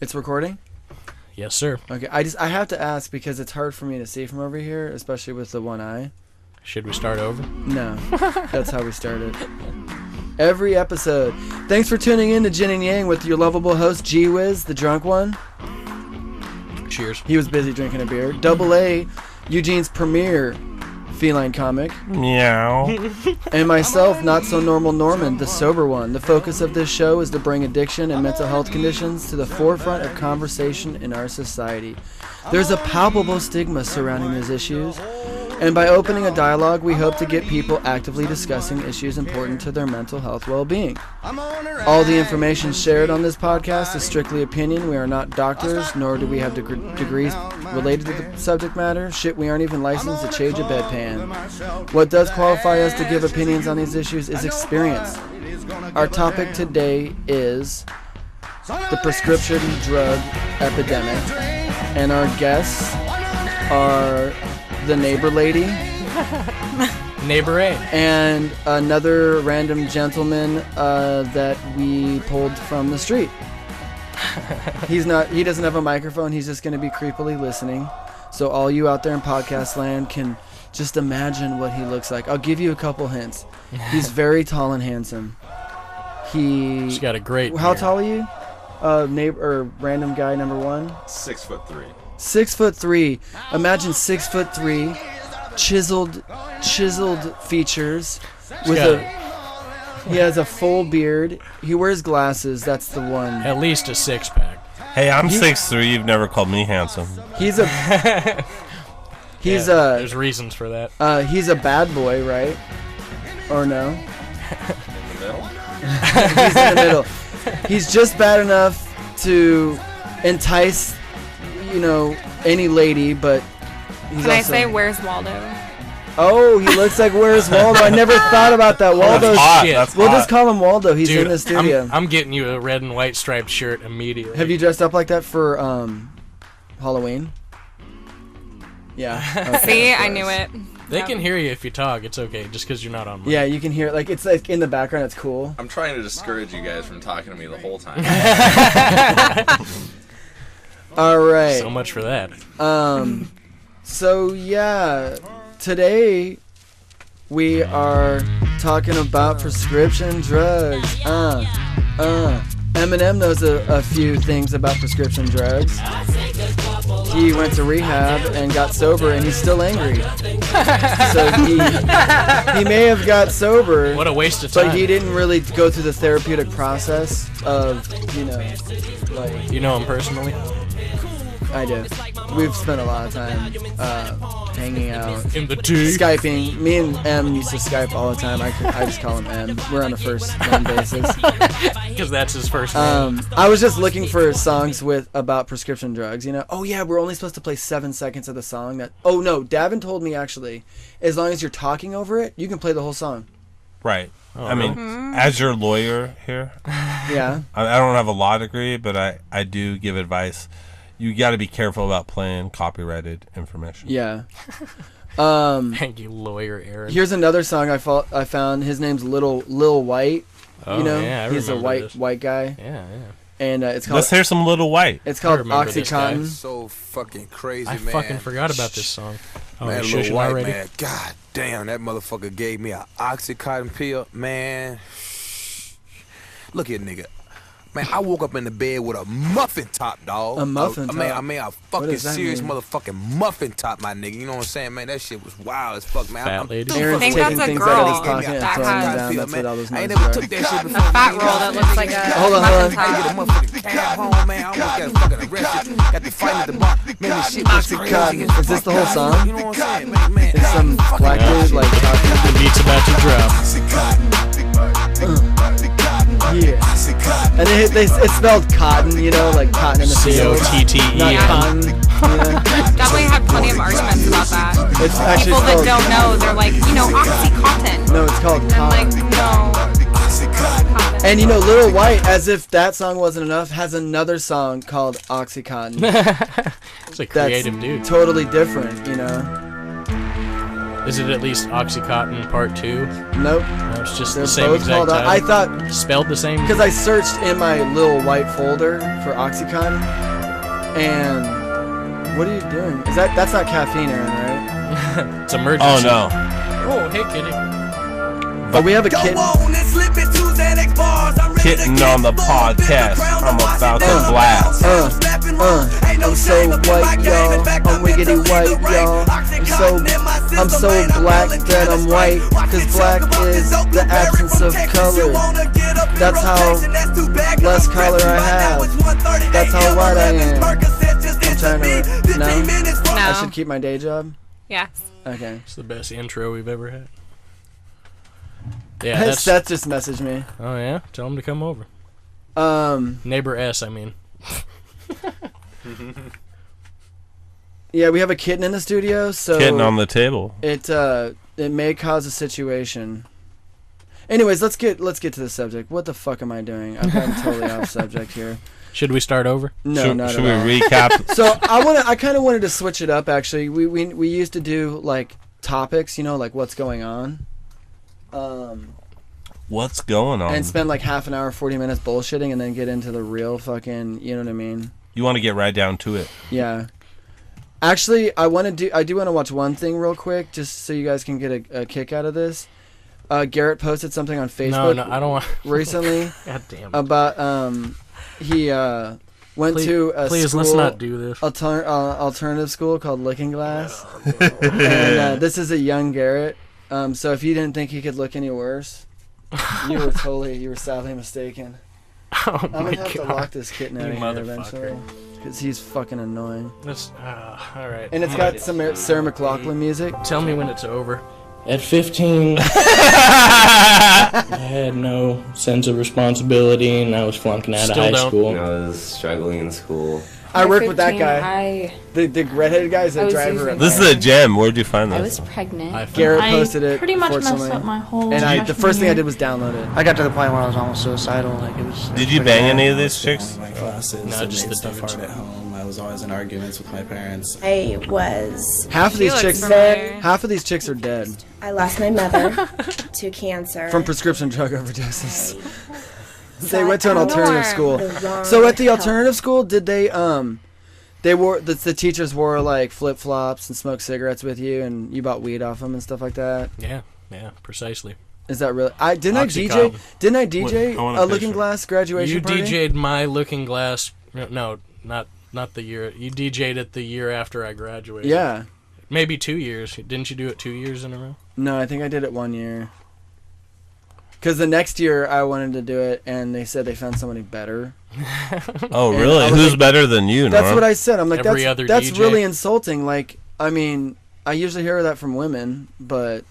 It's recording? Yes, sir. Okay, I have to ask because it's hard for me to see from over here, especially with the one eye. Should we start over? No, that's how we started. Every episode. Thanks for tuning in to Yin and Yang with your lovable host, G-Wiz, the drunk one. Cheers. He was busy drinking a beer. Double A, Eugene's premier feline comic. Meow. And myself, not so normal Norman, the sober one. The focus of this show is to bring addiction and mental health conditions to the forefront of conversation in our society. There's a palpable stigma surrounding these issues, and by opening a dialogue, we hope to get people actively discussing issues important to their mental health well-being. All the information shared on this podcast is strictly opinion. We are not doctors, nor do we have degrees related to the subject matter. Shit, we aren't even licensed to change a bedpan. What does qualify us to give opinions on these issues is experience. Our topic today is the prescription drug epidemic, and our guests are the neighbor lady, Neighbor A, and another random gentleman that we pulled from the street. He doesn't have a microphone. He's just going to be creepily listening. So all you out there in podcast land can just imagine what he looks like. I'll give you a couple hints. He's very tall and handsome. He's got a great How beard. tall are you? Neighbor or random guy number one? 6'3". 6'3". Imagine 6'3", chiseled features, he has a full beard. He wears glasses. That's the one. At least a six-pack. Hey, I'm 6'3". You've never called me handsome. There's reasons for that. He's a bad boy, right? Or no? In the middle? He's in the middle. He's just bad enough to entice, any lady, but he's Can I say, where's Waldo? Oh, he looks like Where's Waldo. I never thought about that. Waldo's hot. shit. That's We'll hot. just call him Waldo. He's Dude, in the studio. I'm getting you a red and white striped shirt immediately. Have you dressed up like that for Halloween? Yeah. Okay, See, of I course. knew it. They can hear you if you talk. It's okay, just because you're not on mic. Yeah, you can hear it. It's like in the background. It's cool. I'm trying to discourage you guys from talking to me the whole time. All right. So much for that. So yeah, today we are talking about prescription drugs. Eminem knows a few things about prescription drugs. He went to rehab and got sober, and he's still angry. So he may have got sober. What a waste of time. But he didn't really go through the therapeutic process of, like... You know him personally? I do. We've spent a lot of time hanging out. In the tea. Skyping. Me and M used to Skype all the time. I just call him M. We're on a first name basis. Because that's his first name. I was just looking for songs about prescription drugs, Oh yeah, we're only supposed to play 7 seconds of the song. Oh no, Davin told me actually, as long as you're talking over it, you can play the whole song. Right. Oh, I mean, as your lawyer here, Yeah. I don't have a law degree, but I do give advice. You got to be careful about playing copyrighted information. Yeah. Thank you, lawyer Aaron. Here's another song I found. His name's Lil White. Oh, yeah, I he's a remember this. white guy, Yeah. and it's called. Let's hear some Little White. It's called remember this guy. Oxycontin. So fucking crazy, I man. fucking forgot about this song. Oh, Man, you Lil shushing White, already? man. God damn, that motherfucker gave me a Oxycontin pill, man. Look here, nigga. Man, I woke up in the bed with a muffin top, dog. A muffin top? I mean, a fucking does that serious mean? motherfucking muffin top, my nigga. You know what I'm saying, man? That shit was wild as fuck, man. Fat lady. Aaron's think taking that's a things girl out of his pocket and that throwing them has- down. That's what all those I ain't noises never are. took that shit A before. fat roll that looks like a Hold on. muffin I get a top. motherfucking cab home, man. I almost got fucking arrested. Got to fight at the bar. Man, this shit was crazy. Oxycontin. Is this the whole song? You know what I'm saying, man? It's some black dude like talking. The beat's about to drop. Yeah. And it's spelled cotton, like cotton in the field. C-O-T-T-E. Not Yeah. cotton. Definitely have plenty of arguments about that. It's actually People that called, don't know, they're like, Oxycontin. No, it's called And I'm like, cotton. no. Cotton. And Lil White, as if that song wasn't enough, has another song called Oxycontin. It's a creative dude. Totally different, Is it at least Oxycontin Part 2? Nope. No, it's just They're the same both exact called. title. I thought spelled the same. because I searched in my little white folder for Oxycontin, and what are you doing? Is that's not caffeine, Aaron, right? It's emergency. Oh no. Oh, hey, kitty. But we have a kitten. Kitten on the podcast. I'm about to blast. I'm so white, y'all. I'm wiggity white, y'all. I'm so black that I'm white. Cause black is the absence of color. That's how less color I have. That's how white I am. I'm trying to. No? I should keep my day job? Yes. Okay. It's the best intro we've ever had. Yeah, Seth just messaged me. Oh yeah, tell him to come over. Neighbor S, I mean. Yeah, we have a kitten in the studio, so Kitten on the table. it may cause a situation. Anyways, let's get to the subject. What the fuck am I doing? I've gotten totally off subject here. Should we start over? No, not should at all. we recap? So I kind of wanted to switch it up. Actually, we used to do like topics, like what's going on. What's going on? And spend like half an hour, 40 minutes bullshitting, and then get into the real fucking, you know what I mean? You want to get right down to it. Yeah. Actually, I do want to watch one thing real quick, just so you guys can get a kick out of this. Garrett posted something on Facebook. No, I don't want. recently. God damn it. About he went to a please, school, let's not do this. alternative school called Looking Glass, and this is a young Garrett. So if you didn't think he could look any worse, you were sadly mistaken. Oh I'm my gonna have to god. lock this kitten out You of here motherfucker. eventually, because he's fucking annoying. That's all right. And it's got some Sarah McLachlan music. Tell me when it's over. At 15, I had no sense of responsibility, and I was flunking out Still of high don't. school. I was struggling in school. I At work with that 15, guy. The redheaded guy is I a was driver. using This is a gem. Where'd you find I this? was pregnant. Garrett I posted it. pretty much messed fortunately. up my whole And the freshman first thing I year. did was download it. I got to the point where I was almost suicidal. Like it was. Did you bang any of these chicks? My classes, No, I just made the stuff dudes. hard at home. I was always in arguments with my parents. I was. Half of these looks chicks. familiar. Half of these chicks are dead I lost my mother to cancer. from prescription drug overdoses. So They went to an I alternative found school. the wrong So at the help. alternative school, did they they wore the teachers wore like flip flops and smoked cigarettes with you, and you bought weed off them and stuff like that? Yeah, precisely. Is that really? Didn't I DJ I want a a Looking picture. Glass graduation You party? DJ'd my Looking Glass. No, not the year. You DJ'd it the year after I graduated. Yeah. Maybe 2 years. Didn't you do it 2 years in a row? No, I think I did it 1 year. Because the next year I wanted to do it, and they said they found somebody better. Oh, And really? I was Who's like- better than you, That's Norm? what I said. I'm like, Every other that's DJ. really insulting. Like, I mean, I usually hear that from women, but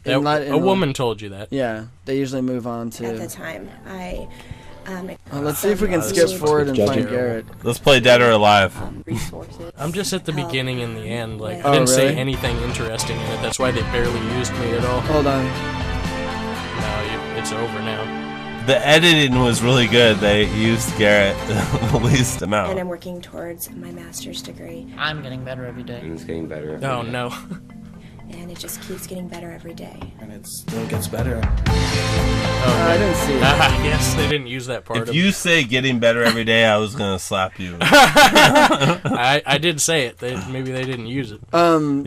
A in woman told you that. Yeah, they usually move on At the to. time, I. Let's see if we can this skip is forward and find judging. Garrett. Let's play Dead or Alive. Resources. I'm just at the beginning and the end. Like Oh, I didn't say really? anything interesting in it. That's why they barely used me at all. Hold on. No, it's over now. The editing was really good. They used Garrett the least And I'm amount. working towards my master's degree, I'm getting better every day. And it's getting better. Oh no. and it just keeps getting better every day. And it still gets better. Oh, I didn't see it. yes, they didn't use that part. If you say getting better every day, I was gonna slap you. I did say it. Maybe they didn't use it.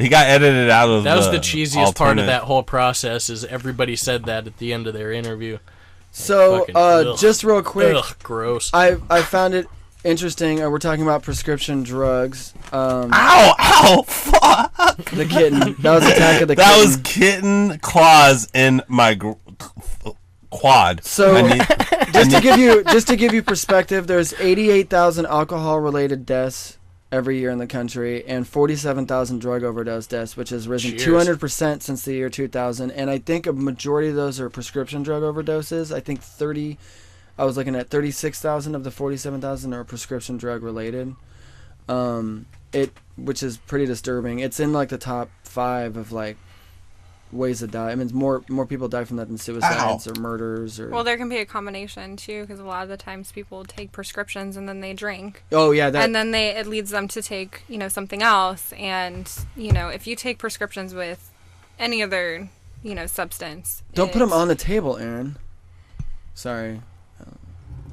He got edited out of. That was the cheesiest part of alternate- that whole process. Is everybody said that at the end of their interview. So, Fucking ugh. just real quick, Ugh, gross. I found it interesting. We're talking about prescription drugs. Ow! Fuck! The kitten. That was Attack of the Kitten. That was kitten claws in my quad. So, I need- just to give you perspective, there's 88,000 alcohol-related deaths every year in the country, and 47,000 drug overdose deaths, which has risen Cheers. 200% since the year 2000. And I think a majority of those are prescription drug overdoses. I think I was looking at 36,000 of the 47,000 are prescription drug related. Which is pretty disturbing. It's in like the top 5 of like ways to die. I mean, more people die from that than suicides or murders or. Well, there can be a combination too, because a lot of the times people take prescriptions and then they drink. Oh yeah, and then it leads them to take something else. And if you take prescriptions with any other, substance. Don't put them on the table, Aaron. Sorry,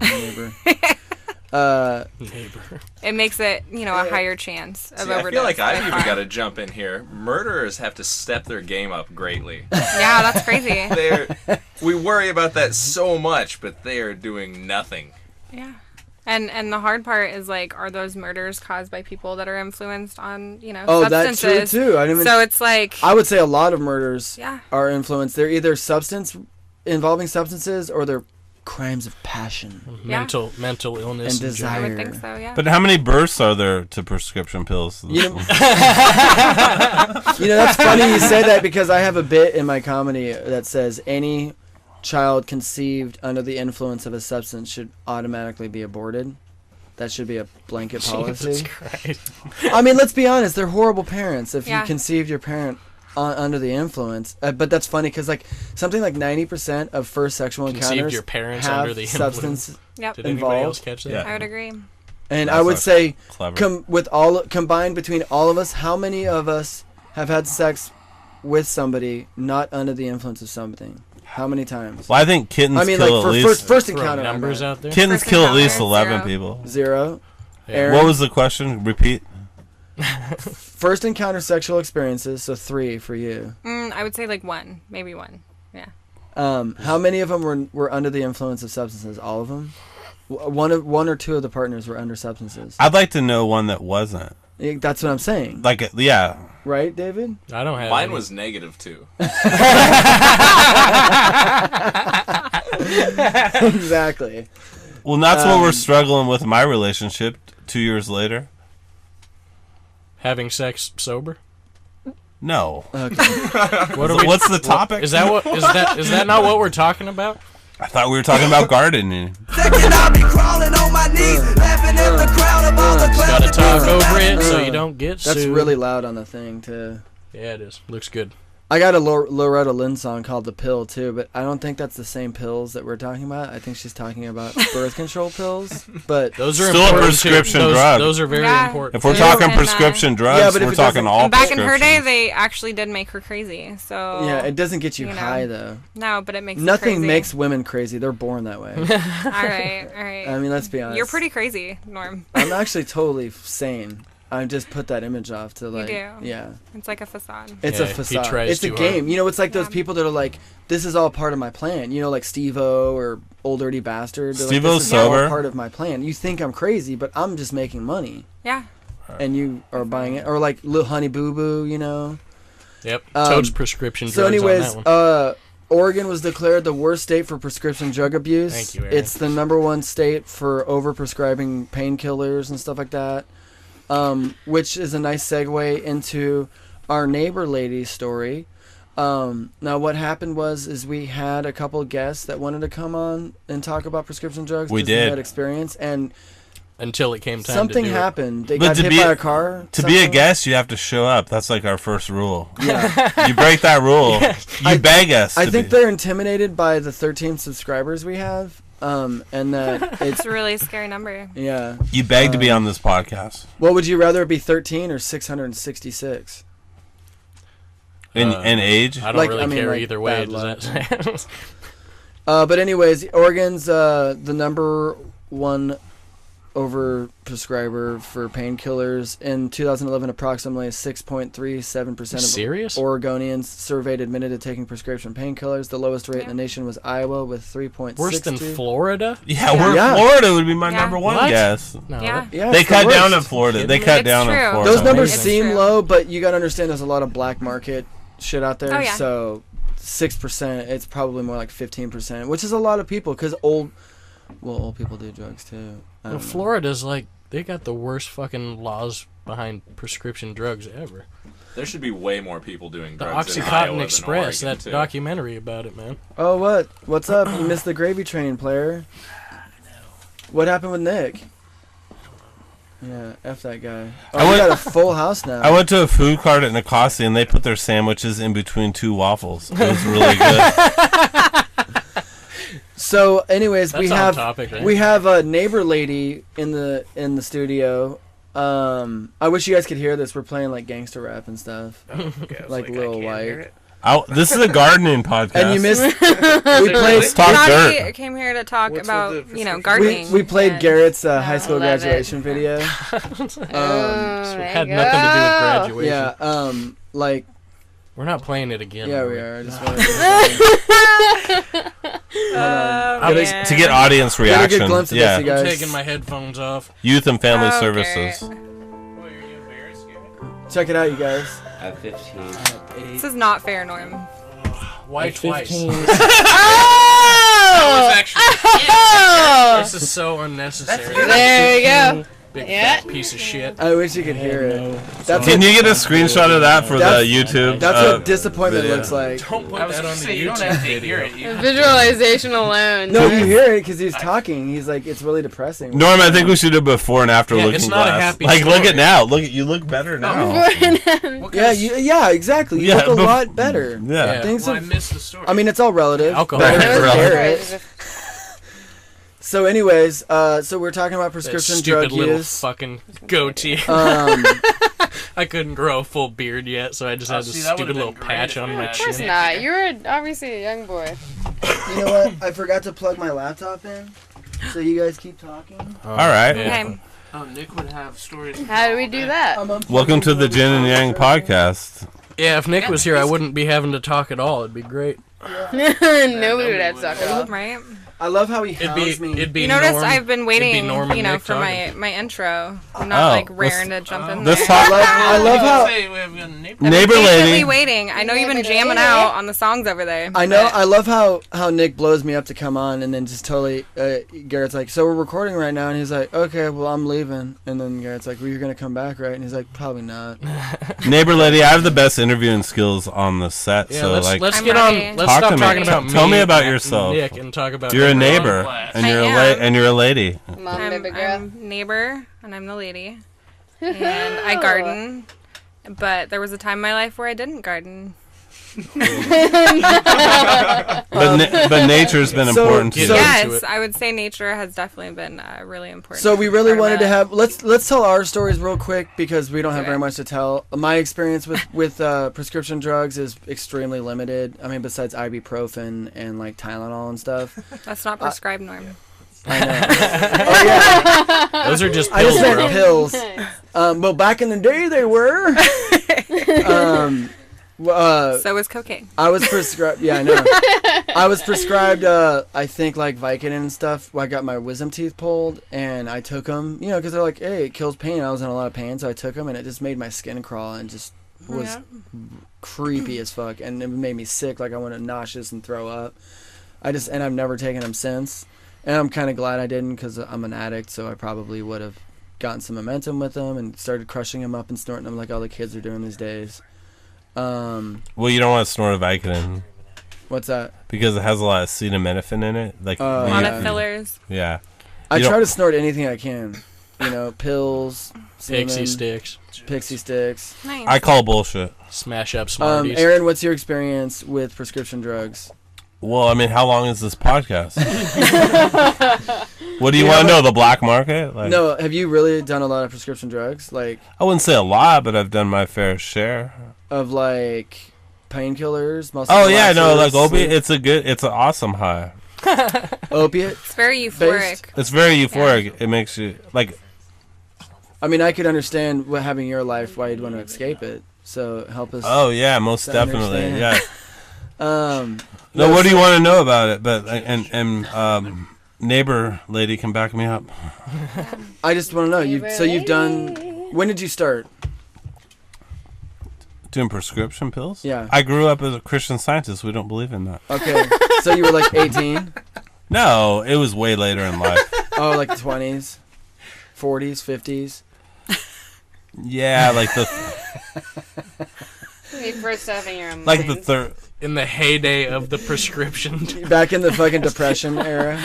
neighbor. Neighbor. It makes it, a higher chance of See, overdose. I feel like I've by even far. got to jump in here. Murderers have to step their game up greatly. Yeah, that's crazy. We worry about that so much, but they are doing nothing. Yeah. And the hard part is, like, are those murders caused by people that are influenced on, Oh, that's substances? true too. I didn't even, So it's like, I would say a lot of murders Yeah. are influenced. They're either involving substances, or they're crimes of passion Yeah. mental illness and desire. I would think so, yeah. But how many births are there to prescription pills? You know, that's funny you say that, because I have a bit in my comedy that says any child conceived under the influence of a substance should automatically be aborted. That should be a blanket policy. Jesus Christ. I mean, let's be honest, they're horrible parents if Yeah. you conceived your parent under the influence. But that's funny, because something like 90% of first sexual Conceived encounters your parents have under the influence. substance Yep. Did anybody else involved. catch that? Yeah. I would agree. And That's I would not say, clever. combined between all of us, how many of us have had sex with somebody not under the influence of something? How many times? Well, I think kittens I mean, kill like, for at least first Throw encounter. numbers out there. kittens First kill at least encounter, 11 zero. people. 0. Yeah. Aaron? What was the question? Repeat. First encounter sexual experiences, so 3 for you. I would say like 1, maybe 1. Yeah. How many of them were under the influence of substances? All of them? One or two of the partners were under substances. I'd like to know one that wasn't. That's what I'm saying. Like, yeah. Right, David? I don't have Mine any. was -2. Exactly. Well, that's what we're struggling with in my relationship 2 years later. Having sex sober. No. Okay. What's the topic? Is that not what we're talking about? I thought we were talking about gardening. Gotta talk over it so you don't get That's sued. really loud on the thing, too. Yeah, it is. Looks good. I got a Loretta Lynn song called The Pill, too, but I don't think that's the same pills that we're talking about. I think she's talking about birth control pills. But Those are Still a important prescription too. drug. Those are very Yeah. important. If we're Yeah. talking And, prescription drugs, Yeah, but if we're it talking doesn't- all And back in her day, prescriptions. they actually did make her crazy. So yeah, it doesn't get you you know. high, though. No, but it makes you Nothing crazy. makes women crazy. They're born that way. All right. I mean, let's be honest. You're pretty crazy, Norm. I'm actually totally sane. I just put that image off to like, do. yeah. It's like a facade. It's Yeah, a he facade. tries It's a too game. hard. You know, it's like those Yeah. people that are like, this is all part of my plan. You know, like Steve-O or Old Dirty Bastard. They're like, Steve-O's this is all sober. part of my plan. You think I'm crazy, but I'm just making money. Yeah. And you are buying it. Or like Little Honey Boo Boo, you know. Yep. Um, Toad's prescription So drugs anyways, on that one. Oregon was declared the worst state for prescription drug abuse. Thank you, Aaron. It's the #1 state for overprescribing painkillers and stuff like that. Which is a nice segue into our neighbor lady's story. Now what happened is we had a couple of guests that wanted to come on and talk about prescription drugs. We 'cause they did. had experience, and Until it came time something to do happened. They But got to hit be by a- a car. To be a something. guest, you have to show up. That's like our first rule. Yeah. You break that rule, you beg us. I to think be. they're intimidated by the 13 subscribers we have, and that it's It's a really scary number. yeah. You beg to be on this podcast. What would you rather it be 13 or 666? In age? I don't like- really I mean, care like either way. bad Does that say? But anyways, Oregon's the #1 over prescriber for painkillers. In 2011, approximately 6.37% of Serious? Oregonians surveyed admitted to taking prescription painkillers. The lowest rate in the nation was Iowa with 3.62. Worse than Florida? Yeah, Yeah. Florida would be my Yeah. number one What? guess. No. Yeah. Yeah, They it's the cut down in worst. Florida. They It's cut down in true. Florida. Those numbers It's seem true. low, but you got to understand there's a lot of black market shit out there. Oh, yeah. So 6%, it's probably more like 15%, which is a lot of people because old people do drugs too. I Well, don't know. Florida's like, they got the worst fucking laws behind prescription drugs ever. There should be way more people doing The drugs in Iowa Oxycontin than Express, Oregon, that too. documentary about it, man. Oh, what? What's up? You missed the gravy train, player. What happened with Nick? Yeah, F that guy. Oh, we got a full house now. I went to a food cart at Nicosia and they put their sandwiches in between 2 waffles. It was really good. So, anyways, That's we on have topic, right? we have a neighbor lady in the studio. I wish you guys could hear this. We're playing like gangster rap and stuff, like Lil White. This is a gardening podcast. And you missed. We played. Talk dirt. Naughty came here to talk about gardening. We played Garrett's high school graduation video. So it had nothing to do with graduation. Yeah. Like. We're not playing it again. Yeah, we are. I just wanted to get audience reaction. Get a good glimpse of this, you guys. I'm taking my headphones off. Youth and Family Services. Check it out, you guys. At 15. This is not fair, Norm. Why twice? Oh! This is so unnecessary. There you go. Big fat piece of shit. I wish you could hear it. Can you get a screenshot of that for the YouTube? That's what disappointment video. looks like. Don't put that on the YouTube video. Visualization alone. No, you hear it because he's talking. He's like, it's really depressing. Norm, I think we should do before and after looking it's not glass. a happy Like, story. look at now. You look better now. Yeah, exactly. You look a lot better. Yeah. Things I missed the story. I mean, it's all relative. Alcohol. Better for Relative. Garrett. So, anyways, so we're talking about prescription drug little use. Fucking goatee. I couldn't grow a full beard yet, so I just had this stupid little patch on my Of course chin. not. You're obviously a young boy. You know what? I forgot to plug my laptop in. So you guys keep talking. All right. Okay. Oh, Nick would have stories. How do we do that? Welcome to the Yin and Yang podcast. Yeah, if Nick was here, I wouldn't be having to talk at all. It'd be great. Nobody would have to talk about. Right? I love how he hounds me. It'd be You notice Norm, I've been waiting, it'd be Norm and Nick for talking. my intro. I'm not raring to jump in there. Let's talk. I love how Neighbor patiently lady. waiting. I know you've been jamming out on the songs over there. I know. I love how Nick blows me up to come on, and then just totally. Garrett's like, "So we're recording right now," and he's like, "Okay, well I'm leaving." And then Garrett's like, "Well, you're gonna come back, right?" And he's like, "Probably not." Neighbor lady, I have the best interviewing skills on the set. Yeah, so let's like, get ready. on. Let's talk stop to me. talking about me. Tell me about and yourself. Nick, and talk about. You're a Nick. neighbor, and I you're am. and you're a lady. Mom, baby girl. I'm neighbor, and I'm the lady. And I garden. But there was a time in my life where I didn't garden. But nature's been So- important too. so- Yes, I would say nature has definitely been really important. So we really part of wanted to that. have let's tell our stories real quick because we don't have very much to tell. My experience with prescription drugs is extremely limited. I mean, besides ibuprofen and like Tylenol and stuff. That's not prescribed, Norm. I know. Oh yeah. Those are just I pills, just meant bro. pills. Well, back in the day they were. So was cocaine. I was prescribed. Yeah, I know. I was prescribed. I think like Vicodin and stuff. I got my wisdom teeth pulled, and I took them. You know, because they're like, hey, it kills pain. I was in a lot of pain, so I took them, and it just made my skin crawl and just was creepy as fuck, and it made me sick. Like I wanted nauseous and throw up. And I've never taken them since, and I'm kind of glad I didn't because I'm an addict, so I probably would have gotten some momentum with them and started crushing them up and snorting them like all the kids are doing these days. Well, you don't want to snort a Vicodin What's that? because it has a lot of acetaminophen in it. Like A lot yeah. of fillers. Yeah. I You try don't- to snort anything I can. You know, pills, Pixie semen, sticks. Pixie sticks. Nice. I call bullshit. Smash up Smarties. Aaron, what's your experience with prescription drugs? Well, I mean, how long is this podcast? What do you want to know? The black market? Like, No, have you really done a lot of prescription drugs? Like, I wouldn't say a lot, but I've done my fair share. of like painkillers? Oh yeah, no, like opiates. opiate. It's an awesome high. Opiates? It's very euphoric. It's very euphoric. It makes you like. I mean, I could understand what having your life why you'd want to escape it. So help us. Oh yeah, most to definitely. understand. Yeah. No, what do you want to know about it? But neighbor lady can back me up. I just want to know. You've done. When did you start? Doing prescription pills? Yeah. I grew up as a Christian Scientist. We don't believe in that. Okay, so you were like 18. No, it was way later in life. Oh, like 20s, 40s, 50s. Yeah, like the When you first having your like the third. In the heyday of the prescription. Back in the fucking depression era.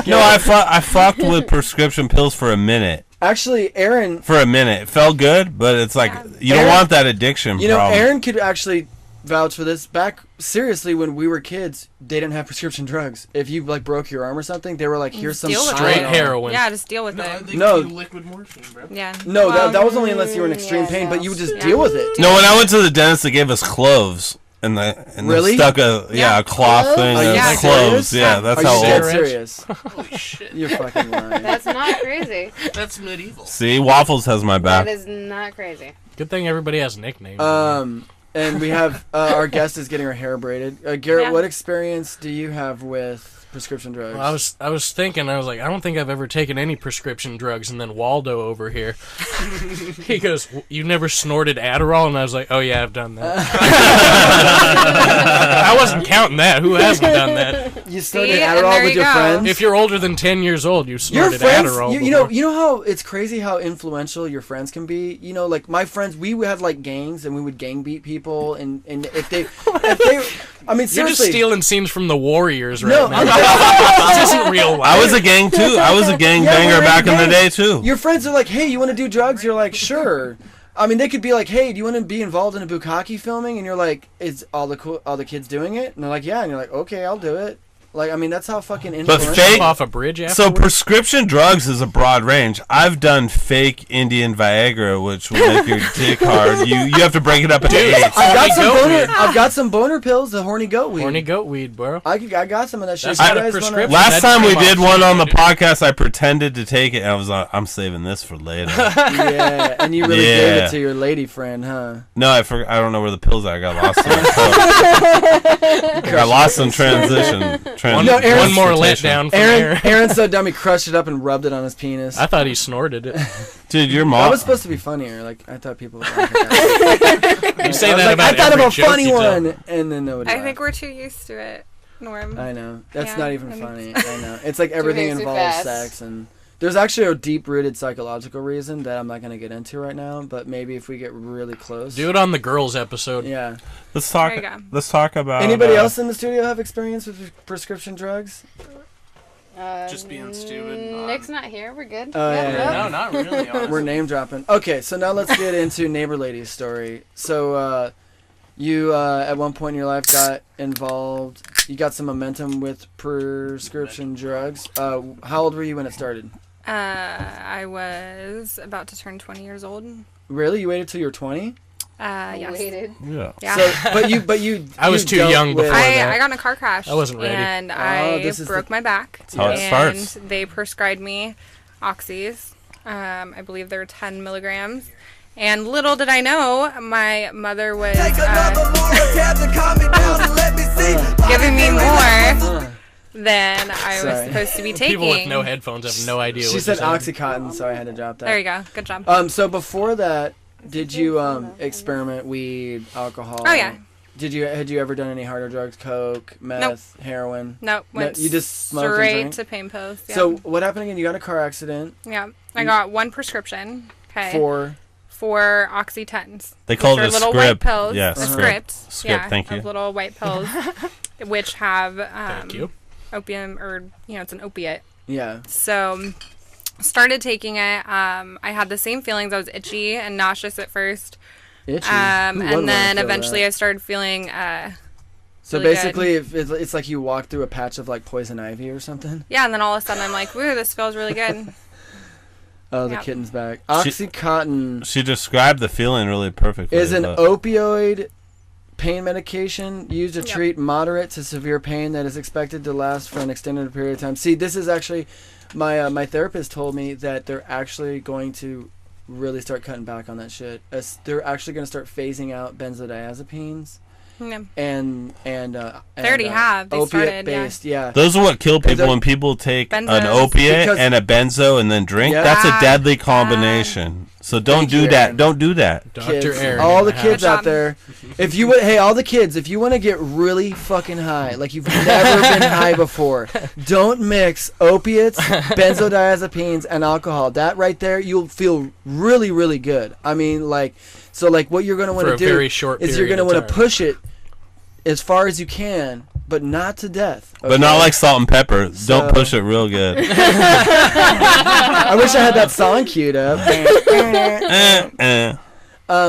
No, I fucked with prescription pills for a minute. Actually, Aaron. For a minute, it felt good, but it's like you don't Aaron- want that addiction. You know, problem. Aaron could actually vouch for this. Back seriously, when we were kids, they didn't have prescription drugs. If you like broke your arm or something, they were like, "Here's some Deal with straight it. heroin." Yeah, just deal with it. No. liquid morphine, bro. Yeah. No, Well, that was only unless you were in extreme pain, but you would just deal with it. No, when I went to the dentist, they gave us cloves, And Really? they stuck a cloth thing of cloves. Yeah, that's how old. Serious? Holy shit. You're fucking lying. That's not crazy. That's medieval. See, Waffles has my back. That is not crazy. Good thing everybody has nicknames. And we have our guest is getting her hair braided. Garrett, what experience do you have with prescription drugs? Well, I was thinking, I was like, I don't think I've ever taken any prescription drugs. And then Waldo over here, he goes, "You never snorted Adderall?" And I was like, "Oh yeah, I've done that." I wasn't counting that. Who hasn't done that? You snorted Adderall with your friends? If you're older than 10 years old, you snorted your friends, Adderall. you know how it's crazy how influential your friends can be. You know, like my friends, we would have like gangs and we would gang beat people, and if they, I mean, seriously, you're just stealing scenes from the Warriors right No, now. This isn't real life. I was a gang too. I was a gang banger back in the day too. Your friends are like, "Hey, you want to do drugs?" You're like, "Sure." I mean, they could be like, "Hey, do you want to be involved in a bukkake filming?" And you're like, "Is all the kids doing it?" And they're like, "Yeah." And you're like, "Okay, I'll do it." Like, I mean, that's how fucking influential. But fake off a bridge. So prescription drugs is a broad range. I've done fake Indian Viagra, which will make your dick hard. You have to break it up into 8. I've got some boner pills, the horny goat weed. Horny goat weed, bro. I got some of that shit. Last time we did one on the podcast, I pretended to take it, and I was like, I'm saving this for later. Yeah, and you really gave it to your lady friend, huh? No, I forgot. I don't know where the pills are. I got lost. I got lost in transition. One more letdown from Aaron so dumb he crushed it up and rubbed it on his penis. I thought he snorted it. Dude, your mom. That was supposed to be funnier. Like I thought people would laugh at that. You say that about I thought every of a joke funny you tell. one, and then nobody. I think we're too used to it, Norm. I know. That's not even funny. It's- I know. It's like everything involves sex, and there's actually a deep-rooted psychological reason that I'm not going to get into right now. But maybe if we get really close, Do it on the girls episode. Yeah. Let's talk. There you go. Let's talk about. Anybody else in the studio have experience with prescription drugs? Just being stupid. Nick's not here. We're good. No, not really. Honestly. We're name dropping. Okay, so now let's get into Neighbor Lady's story. So, you at one point in your life got involved. You got some momentum with prescription drugs. How old were you when it started? I was about to turn 20 years old. Really? You waited till you were 20? Yes. Waited. Yeah. So, but you. I was too young before that. I got in a car crash. I wasn't ready. And I this is broke my back. That's how it and starts. they prescribed me oxys. I believe they were 10 milligrams. And little did I know, my mother was giving me more than I was supposed to be taking. People with no headphones have no idea. She what said you're saying. Oxycontin, so I had to drop that. There you go. Good job. So before that, did you experiment weed, alcohol? Oh, yeah. Had you ever done any harder drugs? Coke, meth, heroin? Nope. Went you just smoked and straight drank? to pain pills. Yeah. So what happened again? You got in a car accident. Yeah. I got one prescription. Okay. For Oxy 10s. They called Which it are a little script. white pills. Yeah, A script. script. Script, Yeah, thank you. of little white pills, which have Thank you. opium, or it's an opiate. Yeah. So started taking it. I had the same feelings. I was itchy and nauseous at first. Itchy. And then eventually I started feeling So really basically, it's like you walk through a patch of like poison ivy or something. Yeah, and then all of a sudden I'm like, "Woo, this feels really good." Oh, the kitten's back. Oxycontin. She described the feeling really perfectly. Is an opioid pain medication used to treat moderate to severe pain that is expected to last for an extended period of time. See, this is actually my therapist told me that they're actually going to really start cutting back on that shit. They're actually going to start phasing out benzodiazepines. Yeah. And they already have. They started, based, yeah. Those are what kill people when people take an opiate and a benzo and then drink. Yeah. That's a deadly combination. So don't do that. Don't do that. Dr. Aaron. All the kids out there, if you all the kids, if you want to get really fucking high, like you've never been high before, don't mix opiates, benzodiazepines, and alcohol. That right there, you'll feel really, really good. I mean, what you're going to want to do is you're going to want to push it as far as you can, but not to death. Okay? But not like salt and pepper. Don't push it real good. I wish I had that song queued up.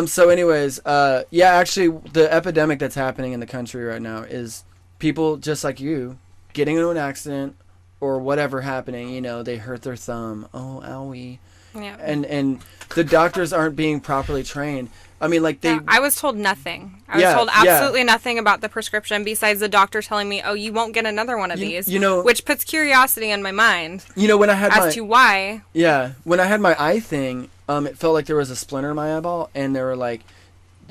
So anyways, actually the epidemic that's happening in the country right now is people just like you getting into an accident, or whatever happening, you know, they hurt their thumb. Oh, owie. Yeah. And the doctors aren't being properly trained. I mean, like, they... Yeah, I was told nothing. I was told absolutely nothing about the prescription besides the doctor telling me, oh, you won't get another one of these. You know... Which puts curiosity in my mind. You know, when I had as to why. Yeah. When I had my eye thing, it felt like there was a splinter in my eyeball, and they were like,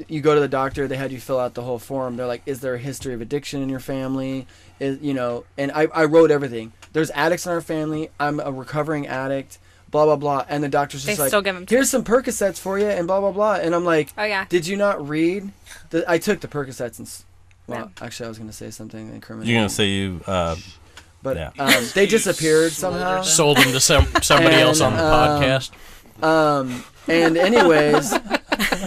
you go to the doctor, they had you fill out the whole form. They're like, is there a history of addiction in your family? You know, and I wrote everything. There's addicts in our family. I'm a recovering addict. Blah, blah, blah. And the doctor's just like, here's some Percocets for you, and blah, blah, blah. And I'm like, oh, yeah. Did you not read? I took the Percocets and... Well, actually, I was going to say something incriminating. You're going to say you... but they disappeared somehow. Sold them to somebody else on the podcast. And anyways...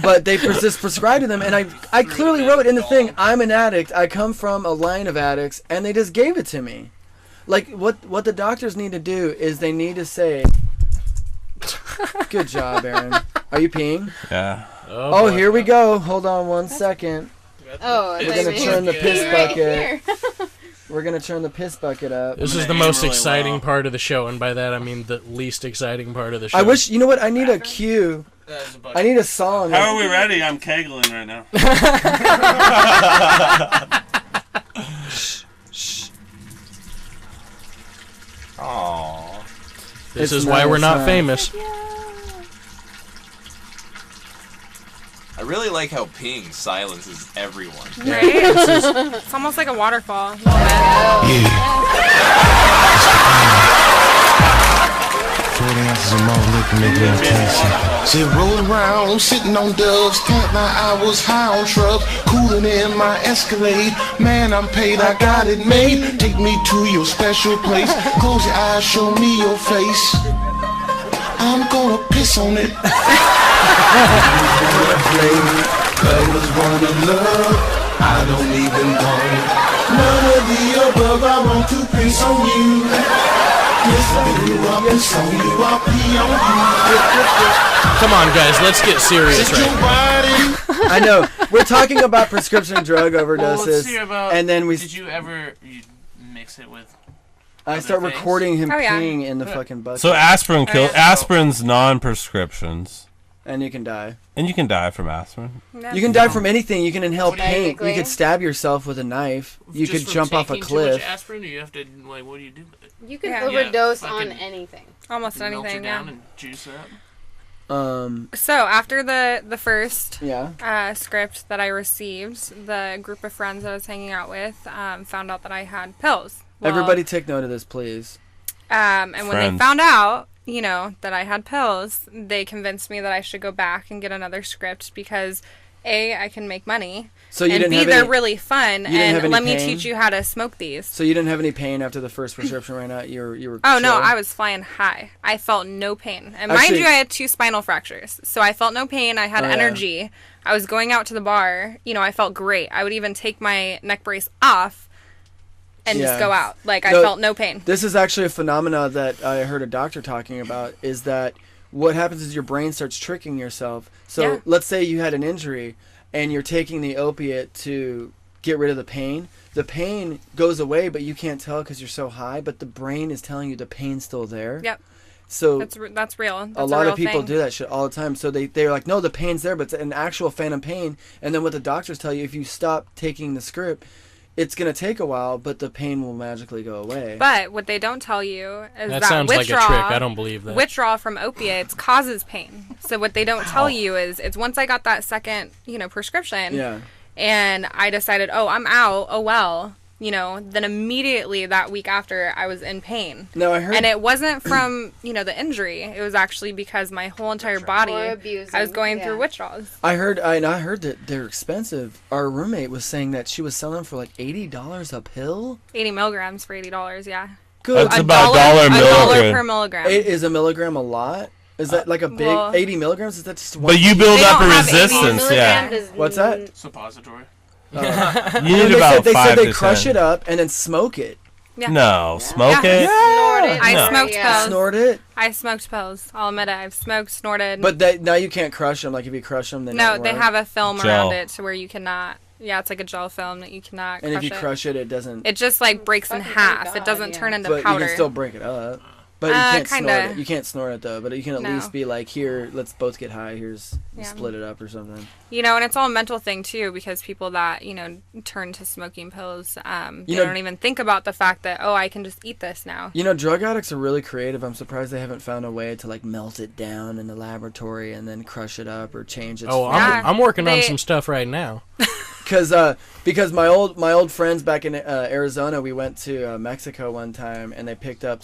But they just prescribed to them, and I clearly wrote in the thing, I'm an addict, I come from a line of addicts, and they just gave it to me. Like, what the doctors need to do is they need to say... Good job, Aaron. Are you peeing? Yeah. Oh, here we go. Hold on 1 second. Oh, we're going to turn the piss bucket. We're going to turn the piss bucket up. This is the most exciting part of the show, and by that I mean the least exciting part of the show. I wish, you know what, I need a cue. I need a song. How are we ready? I'm kegling right now. Shh. Aww. This is why we're not famous. I really like how ping silences everyone. Right? It's almost like a waterfall. Said rolling around, sitting on doves, can't lie, I was high on shrubs, cooling in my Escalade. Man, I'm paid, I got it made. Take me to your special place. Close your eyes, show me your face. I'm gonna piss on it. Colors wanna love, I don't even want none of the above. I want to piss on you. Come on, guys, let's get serious right now. I know. We're talking about prescription drug overdoses. Let's hear about, and then did you ever mix it with... I start recording him peeing in the fucking bucket. So aspirin aspirin's non-prescriptions. And you can die. And you can die from aspirin. You can die from anything. You can inhale paint. You could stab yourself with a knife. You could jump off a cliff. Too much aspirin, or you have to, like, what do you do with it? You can overdose on anything. Almost anything, down and juice up. So after the first Yeah. Script that I received, the group of friends I was hanging out with found out that I had pills. Well, Everybody take note of this, please. And when they found out, you know, that I had pills, they convinced me that I should go back and get another script because A, I can make money, so you and didn't B, have they're any, really fun, and let me pain? teach you how to smoke these. So you didn't have any pain after the first prescription ran out? You were Oh, chill? no, I was flying high. I felt no pain. And mind Actually, you, I had 2 spinal fractures, so I felt no pain. I had energy. I was going out to the bar. You know, I felt great. I would even take my neck brace off and just go out. Like, I felt no pain. This is actually a phenomena that I heard a doctor talking about, is that what happens is your brain starts tricking yourself. So let's say you had an injury and you're taking the opiate to get rid of the pain. The pain goes away, but you can't tell because you're so high, but the brain is telling you the pain's still there. Yep. So that's real. That's a lot real of people thing. do that shit all the time. So they're like, no, the pain's there, but it's an actual phantom pain. And then what the doctors tell you, if you stop taking the script, it's going to take a while, but the pain will magically go away. But what they don't tell you is that sounds withdrawal, like a trick. I don't believe that. Withdrawal from opiates causes pain. So what they don't tell you is it's once I got that second, prescription, and I decided, oh, I'm out, oh well, then immediately that week after I was in pain. No, I heard. And it wasn't from, the injury. It was actually because my whole entire body, I was going through withdrawals. I heard that they're expensive. Our roommate was saying that she was selling for like $80 a pill. 80 milligrams for $80, yeah. Good. That's about $1 $1 per milligram. Is a milligram a lot? Is that like a big 80 milligrams? Is that just one? But you build up a resistance, What's that? Suppository. You need about they 5 said they to crush 10. it up and then smoke it. Yeah. No, smoke it? Yeah. I smoked pills. Snort it? I smoked pills. I'll admit it. I've smoked, snorted. But now you can't crush them. Like if you crush them, then no, they have a film Gel. around it to where you cannot Yeah, it's like a gel film that you cannot And crush if you crush it, it doesn't... It just like breaks in half. It doesn't turn into but powder. you can still break it up. But you can't kinda. snort it. You can't snort it, though. But you can at least be like, here, let's both get high. Here's... split it up or something. You know, and it's all a mental thing, too, because people that, you know, turn to smoking pills, they don't even think about the fact that, oh, I can just eat this now. You know, drug addicts are really creative. I'm surprised they haven't found a way to, like, melt it down in the laboratory and then crush it up or change its form. I'm working on some stuff right now. Because my old friends back in Arizona, we went to Mexico one time, and they picked up